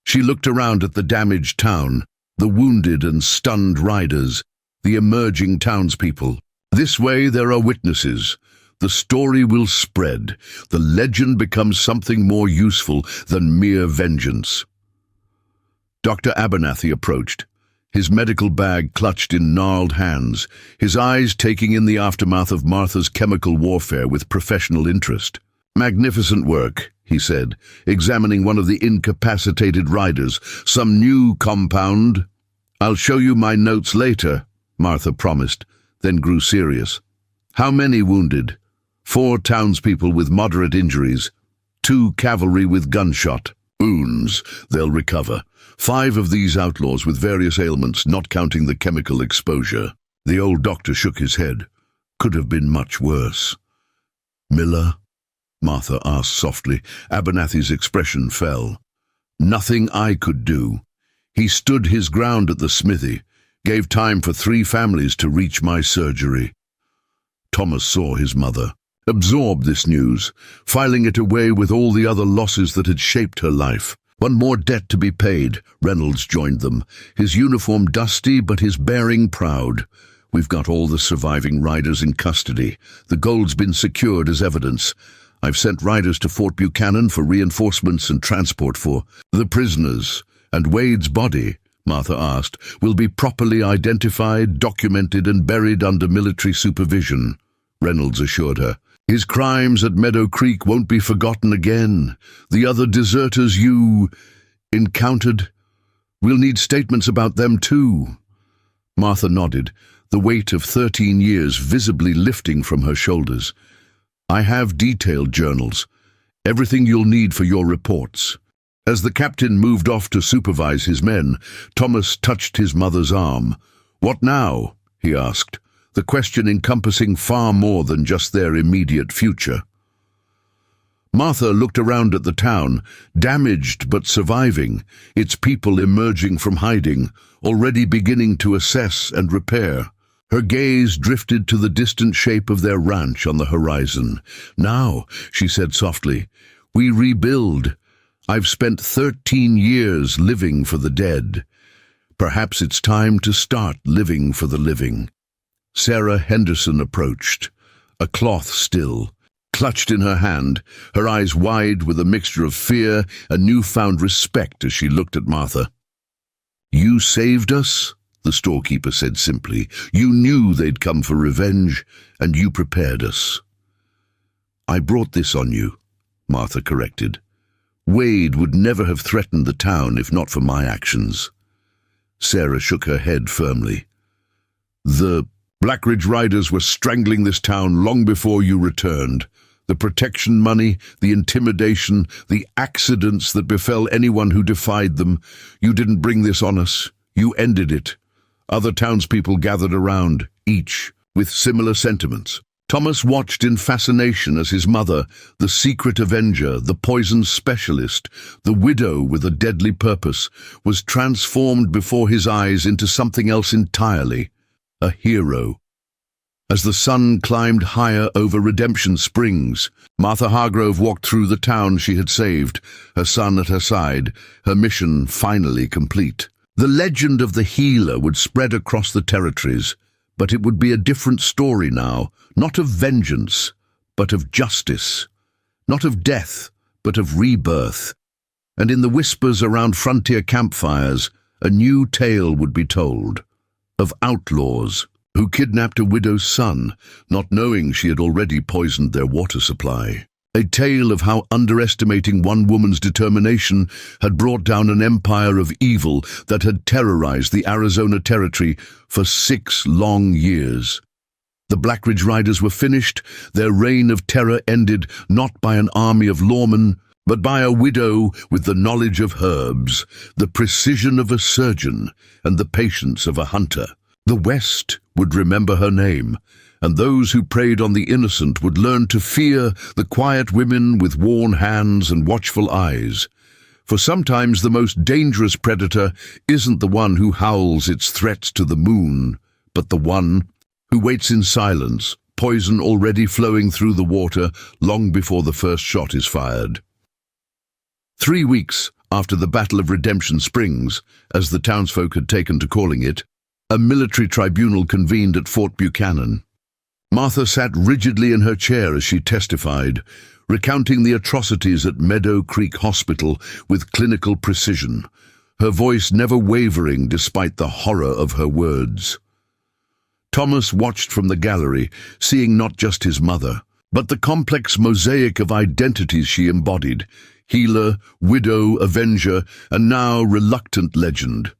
A: She looked around at the damaged town, the wounded and stunned riders, the emerging townspeople. "This way there are witnesses. The story will spread. The legend becomes something more useful than mere vengeance." Dr. Abernathy approached, his medical bag clutched in gnarled hands, his eyes taking in the aftermath of Martha's chemical warfare with professional interest. "Magnificent work," he said, examining one of the incapacitated riders. "Some new compound." "I'll show you my notes later," Martha promised, then grew serious. "How many wounded?" 4 townspeople with moderate injuries, 2 cavalry with gunshot wounds. They'll recover. 5 of these outlaws with various ailments, not counting the chemical exposure. The old doctor shook his head. "Could have been much worse." "Miller?" Martha asked softly. Abernathy's expression fell. "Nothing I could do. He stood his ground at the smithy, gave time for 3 families to reach my surgery." Thomas saw his mother, absorbed this news, filing it away with all the other losses that had shaped her life. One more debt to be paid. Reynolds joined them, his uniform dusty but his bearing proud. "We've got all the surviving riders in custody. The gold's been secured as evidence. I've sent riders to Fort Buchanan for reinforcements and transport for the prisoners. And Wade's body," Martha asked, "will be properly identified, documented, and buried under military supervision," Reynolds assured her. "His crimes at Meadow Creek won't be forgotten again. The other deserters you encountered, we'll need statements about them too." Martha nodded, the weight of 13 years visibly lifting from her shoulders. "I have detailed journals, everything you'll need for your reports." As the captain moved off to supervise his men, Thomas touched his mother's arm. "What now?" he asked, the question encompassing far more than just their immediate future. Martha looked around at the town, damaged but surviving, its people emerging from hiding, already beginning to assess and repair. Her gaze drifted to the distant shape of their ranch on the horizon. "Now," she said softly, "we rebuild. I've spent 13 years living for the dead. Perhaps it's time to start living for the living." Sarah Henderson approached, a cloth still, clutched in her hand, her eyes wide with a mixture of fear and newfound respect as she looked at Martha. "You saved us," the storekeeper said simply. "You knew they'd come for revenge, and you prepared us." "I brought this on you," Martha corrected. "Wade would never have threatened the town if not for my actions." Sarah shook her head firmly. "The Blackridge Riders were strangling this town long before you returned. The protection money, the intimidation, the accidents that befell anyone who defied them. You didn't bring this on us. You ended it. Other townspeople gathered around, each with similar sentiments. Thomas watched in fascination as his mother, the secret avenger, the poison specialist, the widow with a deadly purpose, was transformed before his eyes into something else entirely, a hero. As the sun climbed higher over Redemption Springs, Martha Hargrove walked through the town she had saved, her son at her side, her mission finally complete. The legend of the healer would spread across the territories, but it would be a different story now, not of vengeance, but of justice, not of death, but of rebirth. And in the whispers around frontier campfires, a new tale would be told, of outlaws who kidnapped a widow's son, not knowing she had already poisoned their water supply. A tale of how underestimating one woman's determination had brought down an empire of evil that had terrorized the Arizona Territory for 6 long years. The Blackridge Riders were finished, their reign of terror ended not by an army of lawmen, but by a widow with the knowledge of herbs, the precision of a surgeon, and the patience of a hunter. The West would remember her name, and those who preyed on the innocent would learn to fear the quiet women with worn hands and watchful eyes. For sometimes the most dangerous predator isn't the one who howls its threats to the moon, but the one who waits in silence, poison already flowing through the water long before the first shot is fired. 3 weeks after the Battle of Redemption Springs, as the townsfolk had taken to calling it, a military tribunal convened at Fort Buchanan. Martha sat rigidly in her chair as she testified, recounting the atrocities at Meadow Creek Hospital with clinical precision, her voice never wavering despite the horror of her words. Thomas watched from the gallery, seeing not just his mother, but the complex mosaic of identities she embodied, healer, widow, avenger, and now reluctant legend.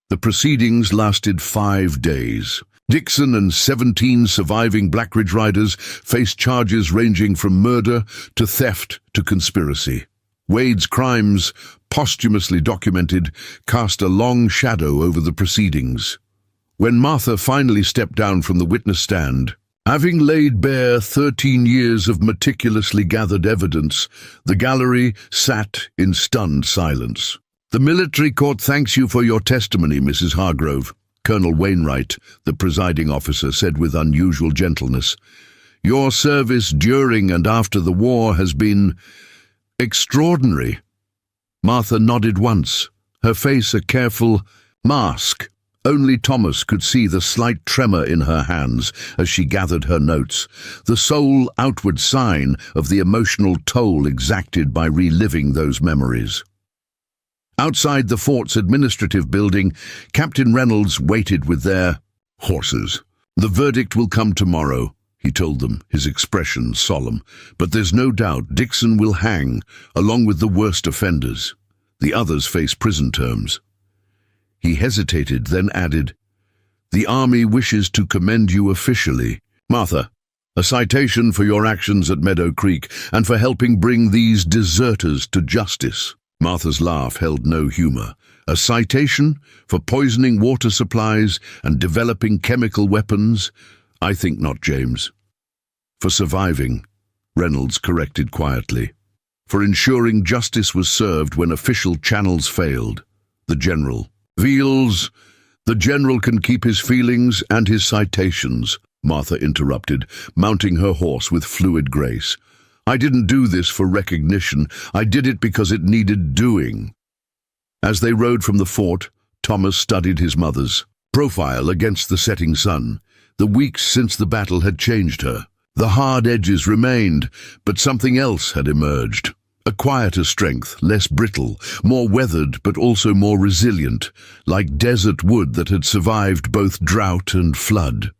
A: The proceedings lasted 5 days. Dixon and 17 surviving Blackridge Riders faced charges ranging from murder to theft to conspiracy. Wade's crimes, posthumously documented, cast a long shadow over the proceedings. When Martha finally stepped down from the witness stand, having laid bare 13 years of meticulously gathered evidence, the gallery sat in stunned silence. "The military court thanks you for your testimony, Mrs. Hargrove," Colonel Wainwright, the presiding officer, said with unusual gentleness. "Your service during and after the war has been extraordinary." Martha nodded once, her face a careful mask. Only Thomas could see the slight tremor in her hands as she gathered her notes, the sole outward sign of the emotional toll exacted by reliving those memories. Outside the fort's administrative building, Captain Reynolds waited with their horses. "The verdict will come tomorrow," he told them, his expression solemn. "But there's no doubt Dixon will hang, along with the worst offenders. The others face prison terms." He hesitated, then added, "The Army wishes to commend you officially. Martha, a citation for your actions at Meadow Creek and for helping bring these deserters to justice." Martha's laugh held no humor. "A citation for poisoning water supplies and developing chemical weapons? I think not, James." "For surviving," Reynolds corrected quietly. "For ensuring justice was served when official channels failed. The General." "Veals, the General can keep his feelings and his citations," Martha interrupted, mounting her horse with fluid grace. "I didn't do this for recognition. I did it because it needed doing." As they rode from the fort, Thomas studied his mother's profile against the setting sun. The weeks since the battle had changed her. The hard edges remained, but something else had emerged. A quieter strength, less brittle, more weathered but also more resilient, like desert wood that had survived both drought and flood.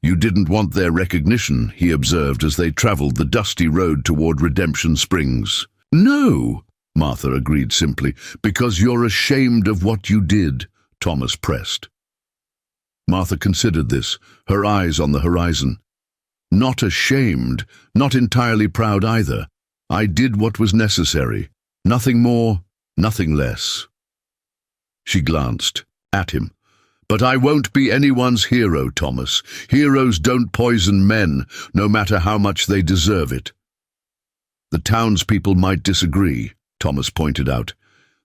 A: "You didn't want their recognition," he observed as they traveled the dusty road toward Redemption Springs. "No," Martha agreed simply, "because you're ashamed of what you did," Thomas pressed. Martha considered this, her eyes on the horizon. "Not ashamed, not entirely proud either. I did what was necessary. Nothing more, nothing less." She glanced at him. "But I won't be anyone's hero, Thomas. Heroes don't poison men, no matter how much they deserve it." "The townspeople might disagree," Thomas pointed out.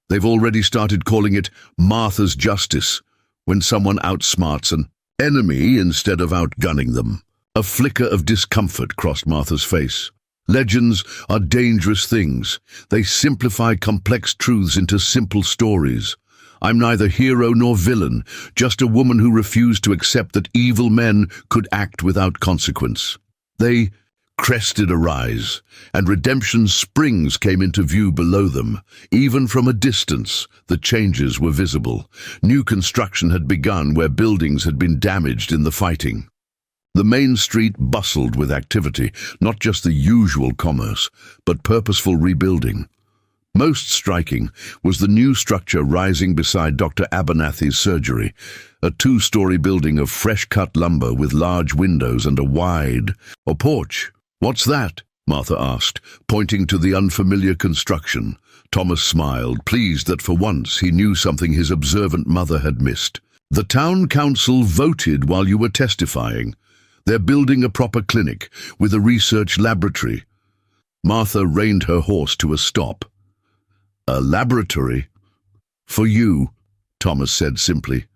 A: "They've already started calling it Martha's justice, when someone outsmarts an enemy instead of outgunning them." A flicker of discomfort crossed Martha's face. Legends are dangerous things. They simplify complex truths into simple stories. I'm neither hero nor villain, just a woman who refused to accept that evil men could act without consequence. They crested a rise, and Redemption Springs came into view below them. Even from a distance, the changes were visible. New construction had begun where buildings had been damaged in the fighting. The main street bustled with activity, not just the usual commerce, but purposeful rebuilding. Most striking was the new structure rising beside Dr. Abernathy's surgery, a two-story building of fresh-cut lumber with large windows and a wide porch. "What's that?" Martha asked, pointing to the unfamiliar construction. Thomas smiled, pleased that for once he knew something his observant mother had missed. "The town council voted while you were testifying. They're building a proper clinic with a research laboratory." Martha reined her horse to a stop. "A laboratory?" "For you," Thomas said simply.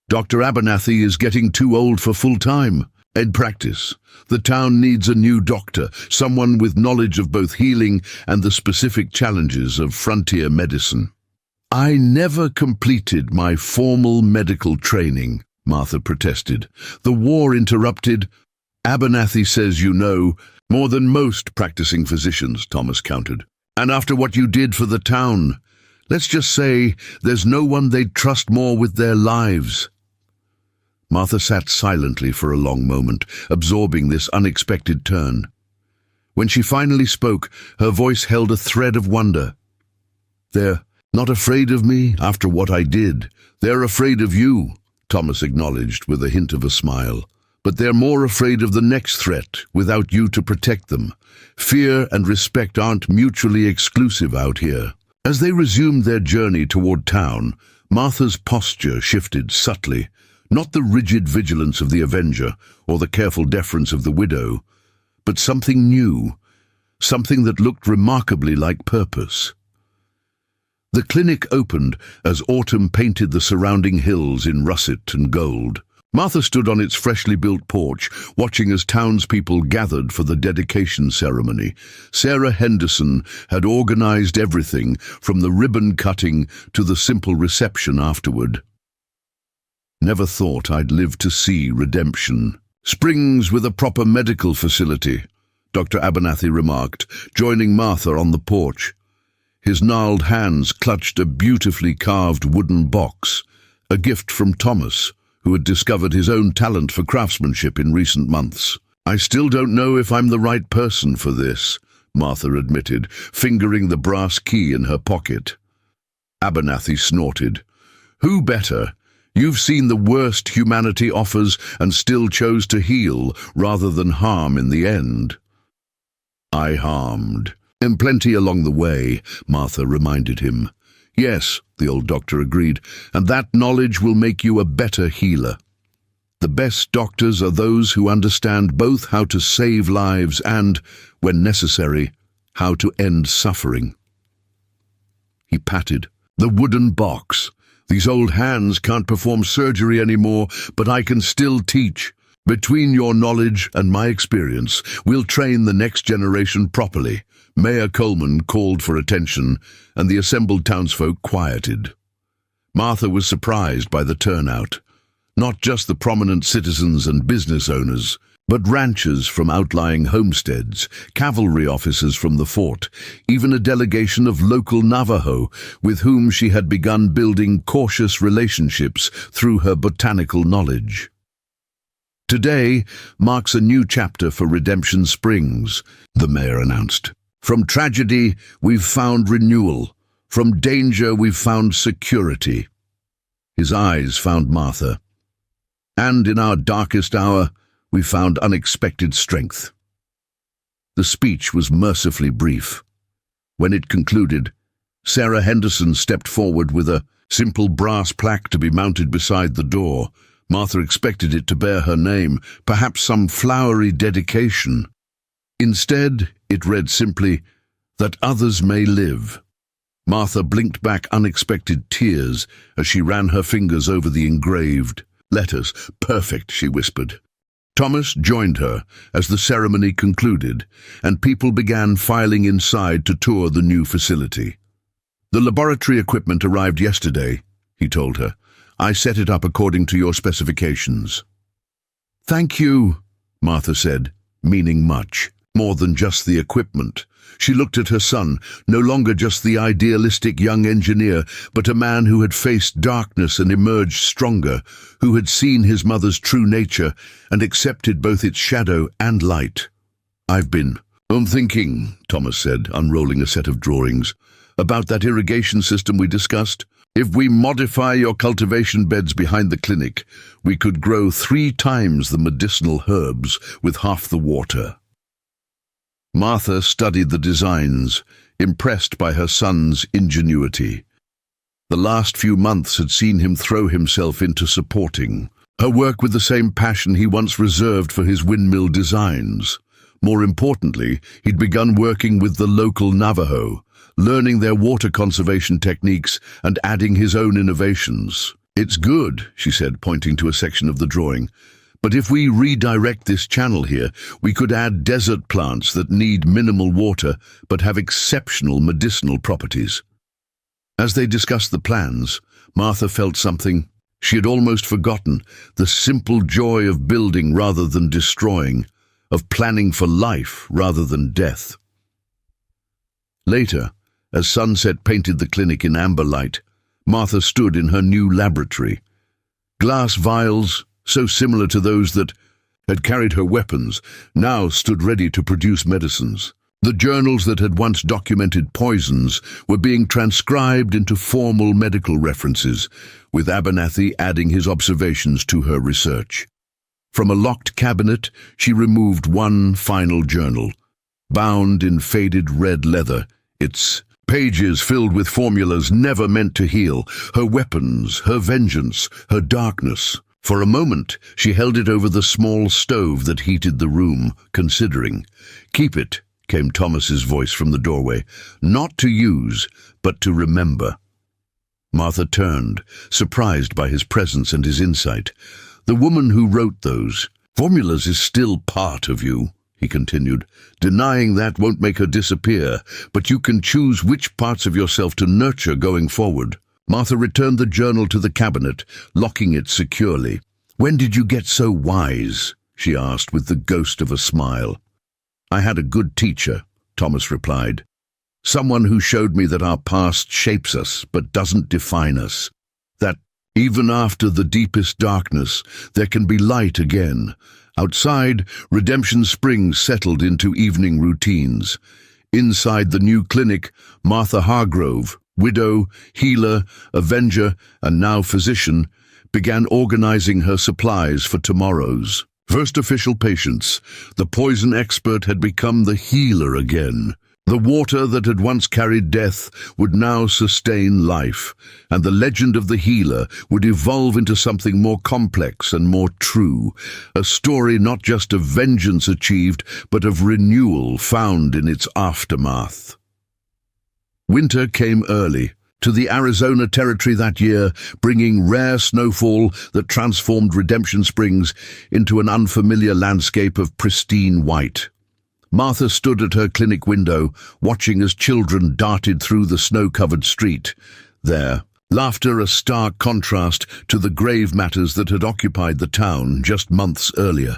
A: "Dr. Abernathy is getting too old for full-time. In practice, the town needs a new doctor, someone with knowledge of both healing and the specific challenges of frontier medicine." "I never completed my formal medical training," Martha protested. "The war interrupted." "Abernathy says you know more than most practicing physicians," Thomas countered. "And after what you did for the town, let's just say there's no one they'd trust more with their lives." Martha sat silently for a long moment, absorbing this unexpected turn. When she finally spoke, her voice held a thread of wonder. "They're not afraid of me after what I did. They're afraid of you," Thomas acknowledged with a hint of a smile. "But they're more afraid of the next threat without you to protect them. Fear and respect aren't mutually exclusive out here." As they resumed their journey toward town, Martha's posture shifted subtly, not the rigid vigilance of the avenger or the careful deference of the widow, but something new, something that looked remarkably like purpose. The clinic opened as autumn painted the surrounding hills in russet and gold. Martha stood on its freshly built porch, watching as townspeople gathered for the dedication ceremony. Sarah Henderson had organized everything, from the ribbon cutting to the simple reception afterward. "Never thought I'd live to see Redemption Springs with a proper medical facility," Dr. Abernathy remarked, joining Martha on the porch. His gnarled hands clutched a beautifully carved wooden box, a gift from Thomas, who had discovered his own talent for craftsmanship in recent months. "I still don't know if I'm the right person for this," Martha admitted, fingering the brass key in her pocket. Abernathy snorted. "Who better? You've seen the worst humanity offers and still chose to heal rather than harm in the end." "I harmed. And plenty along the way," Martha reminded him. "Yes," the old doctor agreed, "and that knowledge will make you a better healer. The best doctors are those who understand both how to save lives and, when necessary, how to end suffering." He patted the wooden box. "These old hands can't perform surgery anymore, but I can still teach. Between your knowledge and my experience, we'll train the next generation properly." Mayor Coleman called for attention, and the assembled townsfolk quieted. Martha was surprised by the turnout. Not just the prominent citizens and business owners. But ranchers from outlying homesteads, cavalry officers from the fort, even a delegation of local Navajo with whom she had begun building cautious relationships through her botanical knowledge. "Today marks a new chapter for Redemption Springs," the mayor announced. "From tragedy, we've found renewal. From danger, we've found security." His eyes found Martha. "And in our darkest hour, we found unexpected strength." The speech was mercifully brief. When it concluded, Sarah Henderson stepped forward with a simple brass plaque to be mounted beside the door. Martha expected it to bear her name, perhaps some flowery dedication. Instead, it read simply, "That others may live." Martha blinked back unexpected tears as she ran her fingers over the engraved letters. "Perfect," she whispered. Thomas joined her as the ceremony concluded, and people began filing inside to tour the new facility. "The laboratory equipment arrived yesterday," he told her. "I set it up according to your specifications." "Thank you," Martha said, meaning much, more than just the equipment. She looked at her son, no longer just the idealistic young engineer, but a man who had faced darkness and emerged stronger, who had seen his mother's true nature and accepted both its shadow and light. "I'm thinking," Thomas said, unrolling a set of drawings, "about that irrigation system we discussed. If we modify your cultivation beds behind the clinic, we could grow 3 times the medicinal herbs with half the water." Martha studied the designs, impressed by her son's ingenuity. The last few months had seen him throw himself into supporting her work with the same passion he once reserved for his windmill designs. More importantly, he'd begun working with the local Navajo, learning their water conservation techniques and adding his own innovations. "It's good," she said, pointing to a section of the drawing. "But if we redirect this channel here, we could add desert plants that need minimal water but have exceptional medicinal properties." As they discussed the plans, Martha felt something she had almost forgotten, the simple joy of building rather than destroying, of planning for life rather than death. Later, as sunset painted the clinic in amber light, Martha stood in her new laboratory. Glass vials, so similar to those that had carried her weapons, now stood ready to produce medicines. The journals that had once documented poisons were being transcribed into formal medical references, with Abernathy adding his observations to her research. From a locked cabinet, she removed one final journal, bound in faded red leather, its pages filled with formulas never meant to heal, her weapons, her vengeance, her darkness. For a moment, she held it over the small stove that heated the room, considering. "Keep it," came Thomas's voice from the doorway. "Not to use, but to remember." Martha turned, surprised by his presence and his insight. "The woman who wrote those formulas is still part of you," he continued. "Denying that won't make her disappear, but you can choose which parts of yourself to nurture going forward." Martha returned the journal to the cabinet, locking it securely. "When did you get so wise?" she asked with the ghost of a smile. "I had a good teacher," Thomas replied. "Someone who showed me that our past shapes us but doesn't define us. That even after the deepest darkness, there can be light again." Outside, Redemption Springs settled into evening routines. Inside the new clinic, Martha Hargrove, widow, healer, avenger, and now physician, began organizing her supplies for tomorrow's first official patients. The poison expert had become the healer again. The water that had once carried death would now sustain life, and the legend of the healer would evolve into something more complex and more true, a story not just of vengeance achieved, but of renewal found in its aftermath. Winter came early to the Arizona Territory that year, bringing rare snowfall that transformed Redemption Springs into an unfamiliar landscape of pristine white. Martha stood at her clinic window, watching as children darted through the snow-covered street. Their laughter a stark contrast to the grave matters that had occupied the town just months earlier.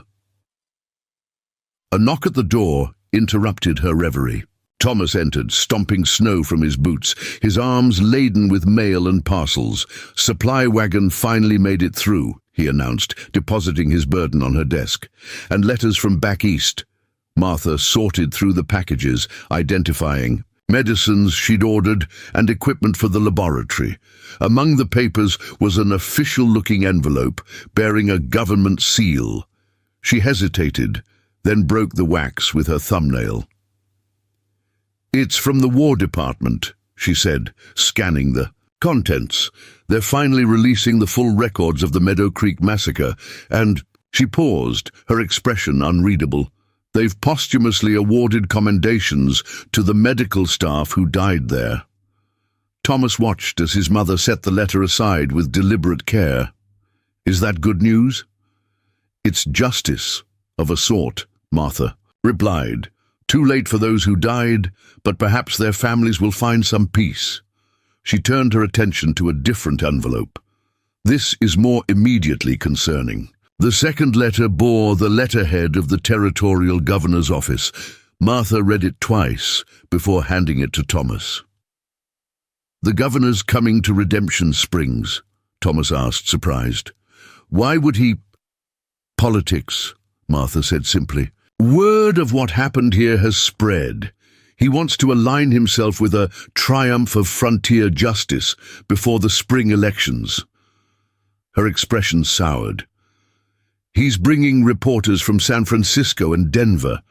A: A knock at the door interrupted her reverie. Thomas entered, stomping snow from his boots, his arms laden with mail and parcels. "Supply wagon finally made it through," he announced, depositing his burden on her desk. "And letters from back east." Martha sorted through the packages, identifying medicines she'd ordered and equipment for the laboratory. Among the papers was an official-looking envelope bearing a government seal. She hesitated, then broke the wax with her thumbnail. "It's from the War Department," she said, scanning the contents. "They're finally releasing the full records of the Meadow Creek massacre, and—" She paused, her expression unreadable. "They've posthumously awarded commendations to the medical staff who died there." Thomas watched as his mother set the letter aside with deliberate care. "Is that good news?" "It's justice, of a sort," Martha replied. "Too late for those who died, but perhaps their families will find some peace." She turned her attention to a different envelope. "This is more immediately concerning." The second letter bore the letterhead of the territorial governor's office. Martha read it twice before handing it to Thomas. "The governor's coming to Redemption Springs," Thomas asked, surprised. "Why would he—" "Politics," Martha said simply. "Word of what happened here has spread. He wants to align himself with a triumph of frontier justice before the spring elections." Her expression soured. "He's bringing reporters from San Francisco and Denver."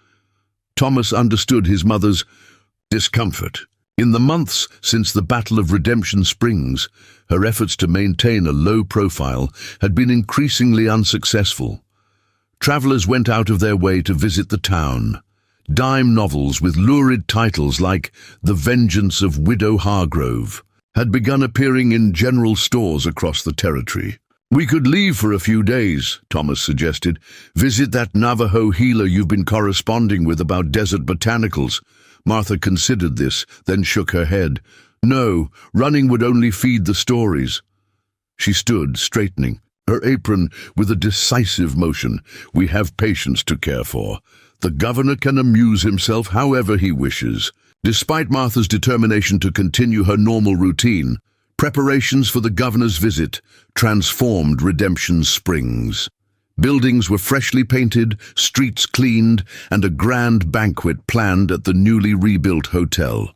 A: Thomas understood his mother's discomfort. In the months since the Battle of Redemption Springs, her efforts to maintain a low profile had been increasingly unsuccessful. Travelers went out of their way to visit the town. Dime novels with lurid titles like The Vengeance of Widow Hargrove had begun appearing in general stores across the territory. "We could leave for a few days," Thomas suggested. "Visit that Navajo healer you've been corresponding with about desert botanicals." Martha considered this, then shook her head. "No, running would only feed the stories." She stood, straightening her apron with a decisive motion. "We have patients to care for. The governor can amuse himself however he wishes." Despite Martha's determination to continue her normal routine, preparations for the governor's visit transformed Redemption Springs. Buildings were freshly painted, streets cleaned, and a grand banquet planned at the newly rebuilt hotel.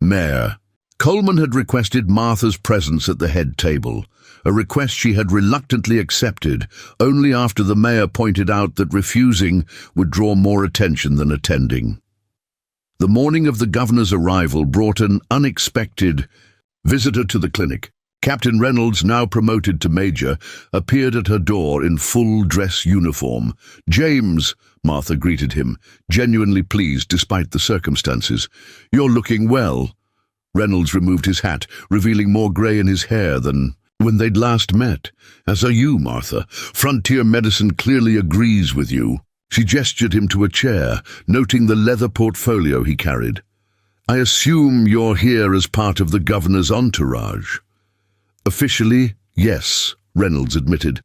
A: Mayor Coleman had requested Martha's presence at the head table, a request she had reluctantly accepted only after the mayor pointed out that refusing would draw more attention than attending. The morning of the governor's arrival brought an unexpected visitor to the clinic. Captain Reynolds, now promoted to major, appeared at her door in full dress uniform. "James," Martha greeted him, genuinely pleased despite the circumstances. "You're looking well." Reynolds removed his hat, revealing more grey in his hair than when they'd last met. "As are you, Martha. Frontier medicine clearly agrees with you." She gestured him to a chair, noting the leather portfolio he carried. "I assume you're here as part of the governor's entourage." "Officially, yes," Reynolds admitted.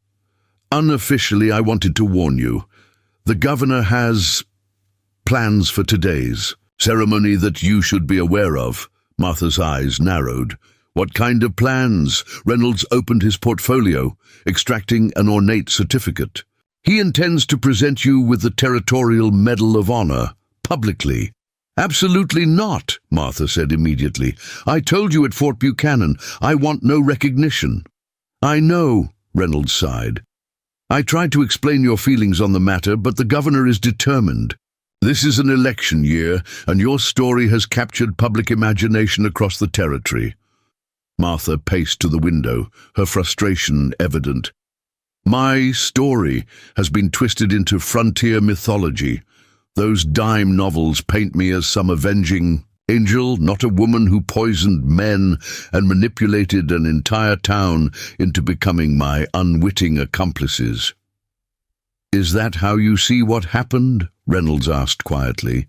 A: "Unofficially, I wanted to warn you. The governor has plans for today's ceremony that you should be aware of." Martha's eyes narrowed. "What kind of plans?" Reynolds opened his portfolio, extracting an ornate certificate. "He intends to present you with the Territorial Medal of Honor, publicly." "Absolutely not," Martha said immediately. "I told you at Fort Buchanan, I want no recognition." "I know," Reynolds sighed. "I tried to explain your feelings on the matter, but the governor is determined. This is an election year, and your story has captured public imagination across the territory." Martha paced to the window, her frustration evident. "My story has been twisted into frontier mythology. Those dime novels paint me as some avenging angel, not a woman who poisoned men and manipulated an entire town into becoming my unwitting accomplices." "Is that how you see what happened?" Reynolds asked quietly.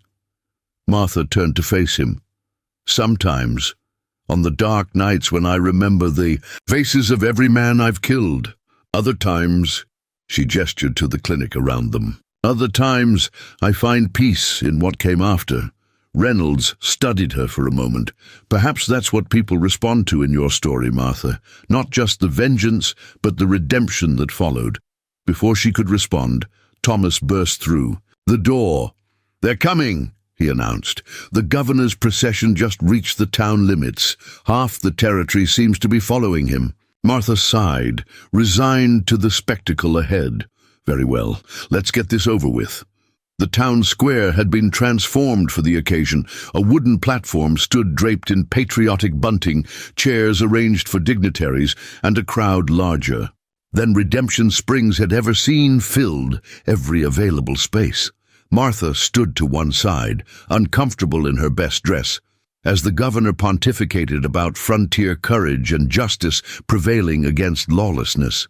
A: Martha turned to face him. "Sometimes, on the dark nights when I remember the faces of every man I've killed. Other times," she gestured to the clinic around them, Other times, I find peace in what came after. Reynolds studied her for a moment. Perhaps that's what people respond to in your story, Martha. Not just the vengeance, but the redemption that followed. Before she could respond, Thomas burst through. The door. "They're coming," he announced. The governor's procession just reached the town limits. Half the territory seems to be following him. Martha sighed, resigned to the spectacle ahead. Very well, let's get this over with. The town square had been transformed for the occasion. A wooden platform stood draped in patriotic bunting, chairs arranged for dignitaries, and a crowd larger than Redemption Springs had ever seen filled every available space. Martha stood to one side, uncomfortable in her best dress, as the governor pontificated about frontier courage and justice prevailing against lawlessness.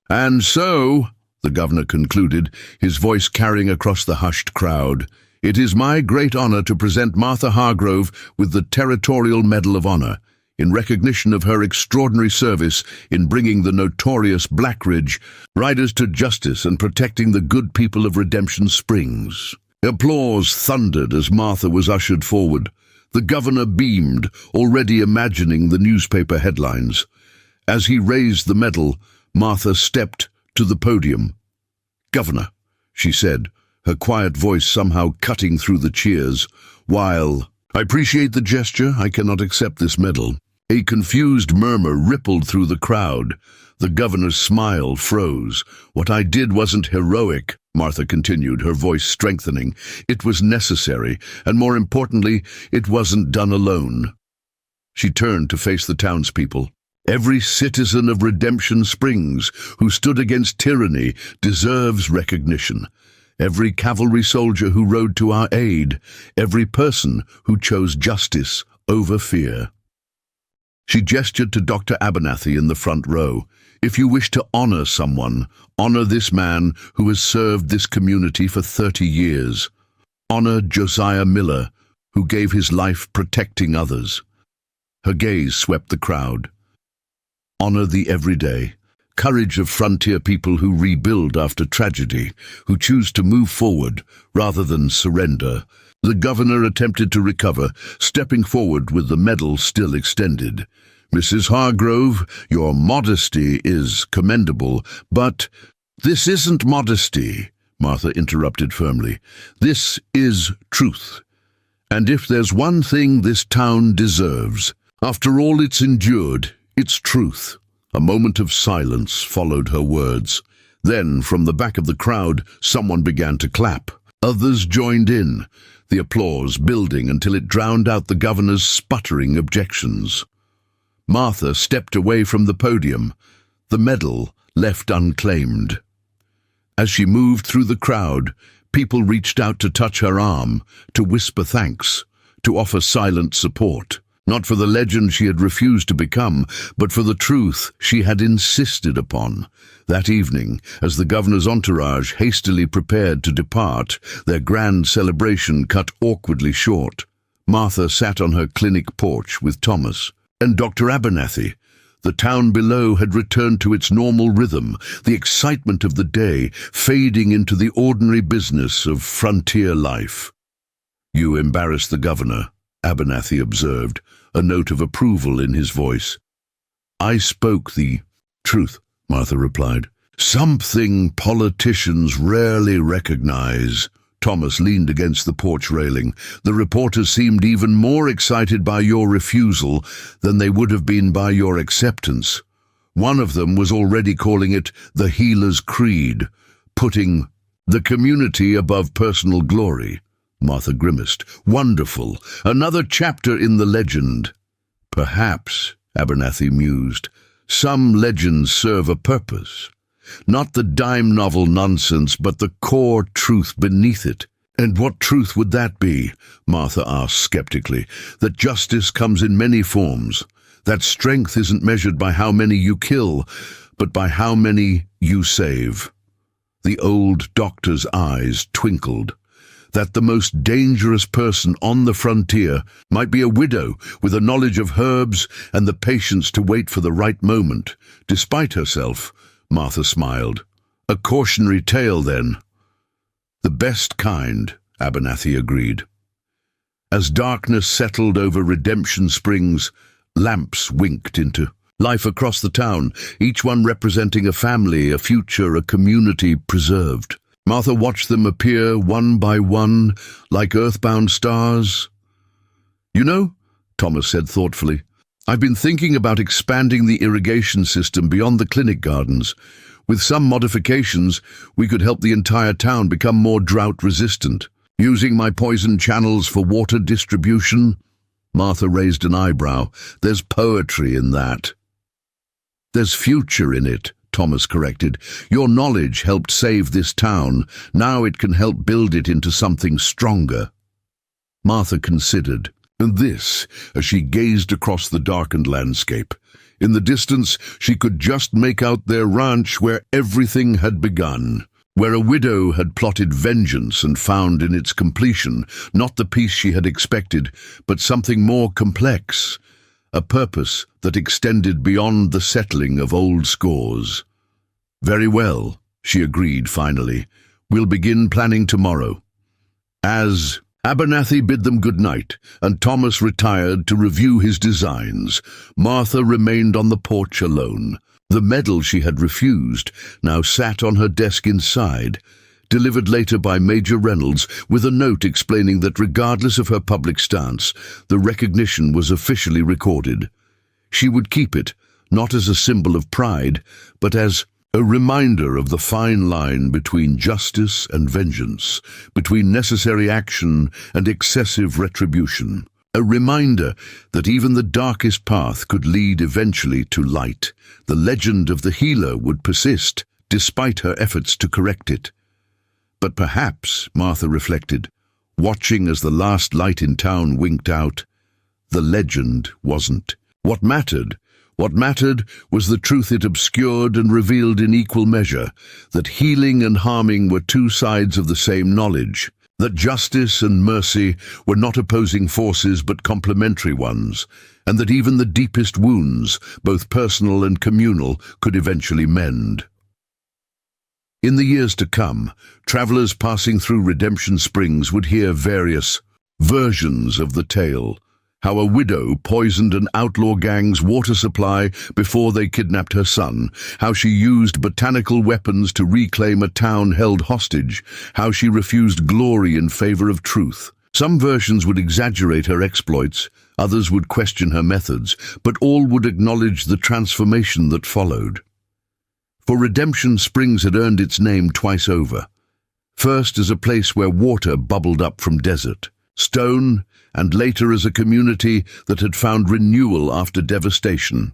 A: "And so," the governor concluded, his voice carrying across the hushed crowd, "it is my great honor to present Martha Hargrove with the Territorial Medal of Honor, in recognition of her extraordinary service in bringing the notorious Blackridge riders to justice and protecting the good people of Redemption Springs." Applause thundered as Martha was ushered forward. The governor beamed, already imagining the newspaper headlines. As he raised the medal, Martha stepped to the podium. "Governor," she said, her quiet voice somehow cutting through the cheers, "while I appreciate the gesture, I cannot accept this medal." A confused murmur rippled through the crowd. The governor's smile froze. "What I did wasn't heroic," Martha continued, her voice strengthening. "It was necessary, and more importantly, it wasn't done alone." She turned to face the townspeople. "Every citizen of Redemption Springs who stood against tyranny deserves recognition. Every cavalry soldier who rode to our aid, every person who chose justice over fear." She gestured to Dr. Abernathy in the front row. "If you wish to honor someone, honor this man who has served this community for 30 years. Honor Josiah Miller, who gave his life protecting others." Her gaze swept the crowd. "Honor the everyday, courage of frontier people who rebuild after tragedy, who choose to move forward rather than surrender." The governor attempted to recover, stepping forward with the medal still extended. "Mrs. Hargrove, your modesty is commendable, but—" "This isn't modesty," Martha interrupted firmly. "This is truth. And if there's one thing this town deserves, after all it's endured, it's truth." A moment of silence followed her words. Then, from the back of the crowd, someone began to clap. Others joined in, the applause building until it drowned out the governor's sputtering objections. Martha stepped away from the podium, the medal left unclaimed. As she moved through the crowd, people reached out to touch her arm, to whisper thanks, to offer silent support. Not for the legend she had refused to become, but for the truth she had insisted upon. That evening, as the governor's entourage hastily prepared to depart, their grand celebration cut awkwardly short, Martha sat on her clinic porch with Thomas and Dr. Abernathy. The town below had returned to its normal rhythm, the excitement of the day fading into the ordinary business of frontier life. "You embarrassed the governor," Abernathy observed, a note of approval in his voice. "I spoke the truth," Martha replied. "Something politicians rarely recognize." Thomas leaned against the porch railing. "The reporters seemed even more excited by your refusal than they would have been by your acceptance. One of them was already calling it the healer's creed, putting the community above personal glory." Martha grimaced. "Wonderful. Another chapter in the legend." "Perhaps," Abernathy mused, "some legends serve a purpose. Not the dime novel nonsense, but the core truth beneath it." "And what truth would that be?" Martha asked skeptically. "That justice comes in many forms. That strength isn't measured by how many you kill, but by how many you save." The old doctor's eyes twinkled. That the most dangerous person on the frontier might be a widow with a knowledge of herbs and the patience to wait for the right moment, despite herself, Martha smiled. "A cautionary tale, then." The best kind, Abernathy agreed. As darkness settled over Redemption Springs, lamps winked into life across the town, each one representing a family, a future, a community preserved. Martha watched them appear one by one, like earthbound stars. "You know," Thomas said thoughtfully, "I've been thinking about expanding the irrigation system beyond the clinic gardens. With some modifications, we could help the entire town become more drought-resistant. Using my poison channels for water distribution." Martha raised an eyebrow. "There's poetry in that." "There's future in it," Thomas corrected. "Your knowledge helped save this town. Now it can help build it into something stronger." Martha considered, and this as she gazed across the darkened landscape. In the distance, she could just make out their ranch where everything had begun, where a widow had plotted vengeance and found in its completion not the peace she had expected, but something more complex, a purpose that extended beyond the settling of old scores. "Very well," she agreed finally. "We'll begin planning tomorrow." As Abernathy bid them good night, and Thomas retired to review his designs, Martha remained on the porch alone. The medal she had refused now sat on her desk inside, delivered later by Major Reynolds with a note explaining that regardless of her public stance, the recognition was officially recorded. She would keep it, not as a symbol of pride, but as a reminder of the fine line between justice and vengeance, between necessary action and excessive retribution. A reminder that even the darkest path could lead eventually to light. The legend of the healer would persist, despite her efforts to correct it. But perhaps, Martha reflected, watching as the last light in town winked out, the legend wasn't. What mattered was the truth it obscured and revealed in equal measure, that healing and harming were two sides of the same knowledge, that justice and mercy were not opposing forces but complementary ones, and that even the deepest wounds, both personal and communal, could eventually mend. In the years to come, travelers passing through Redemption Springs would hear various versions of the tale. How a widow poisoned an outlaw gang's water supply before they kidnapped her son, how she used botanical weapons to reclaim a town held hostage, how she refused glory in favor of truth. Some versions would exaggerate her exploits, others would question her methods, but all would acknowledge the transformation that followed. For Redemption Springs had earned its name twice over. First as a place where water bubbled up from desert, stone, and later as a community that had found renewal after devastation.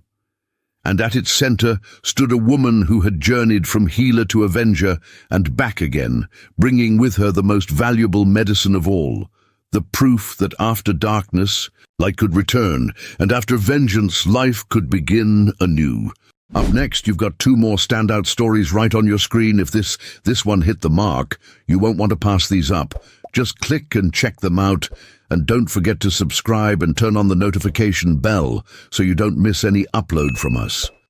A: And at its center stood a woman who had journeyed from healer to avenger and back again, bringing with her the most valuable medicine of all, the proof that after darkness, light could return, and after vengeance, life could begin anew. Up next, you've got two more standout stories right on your screen. If this one hit the mark, you won't want to pass these up. Just click and check them out, and don't forget to subscribe and turn on the notification bell so you don't miss any upload from us.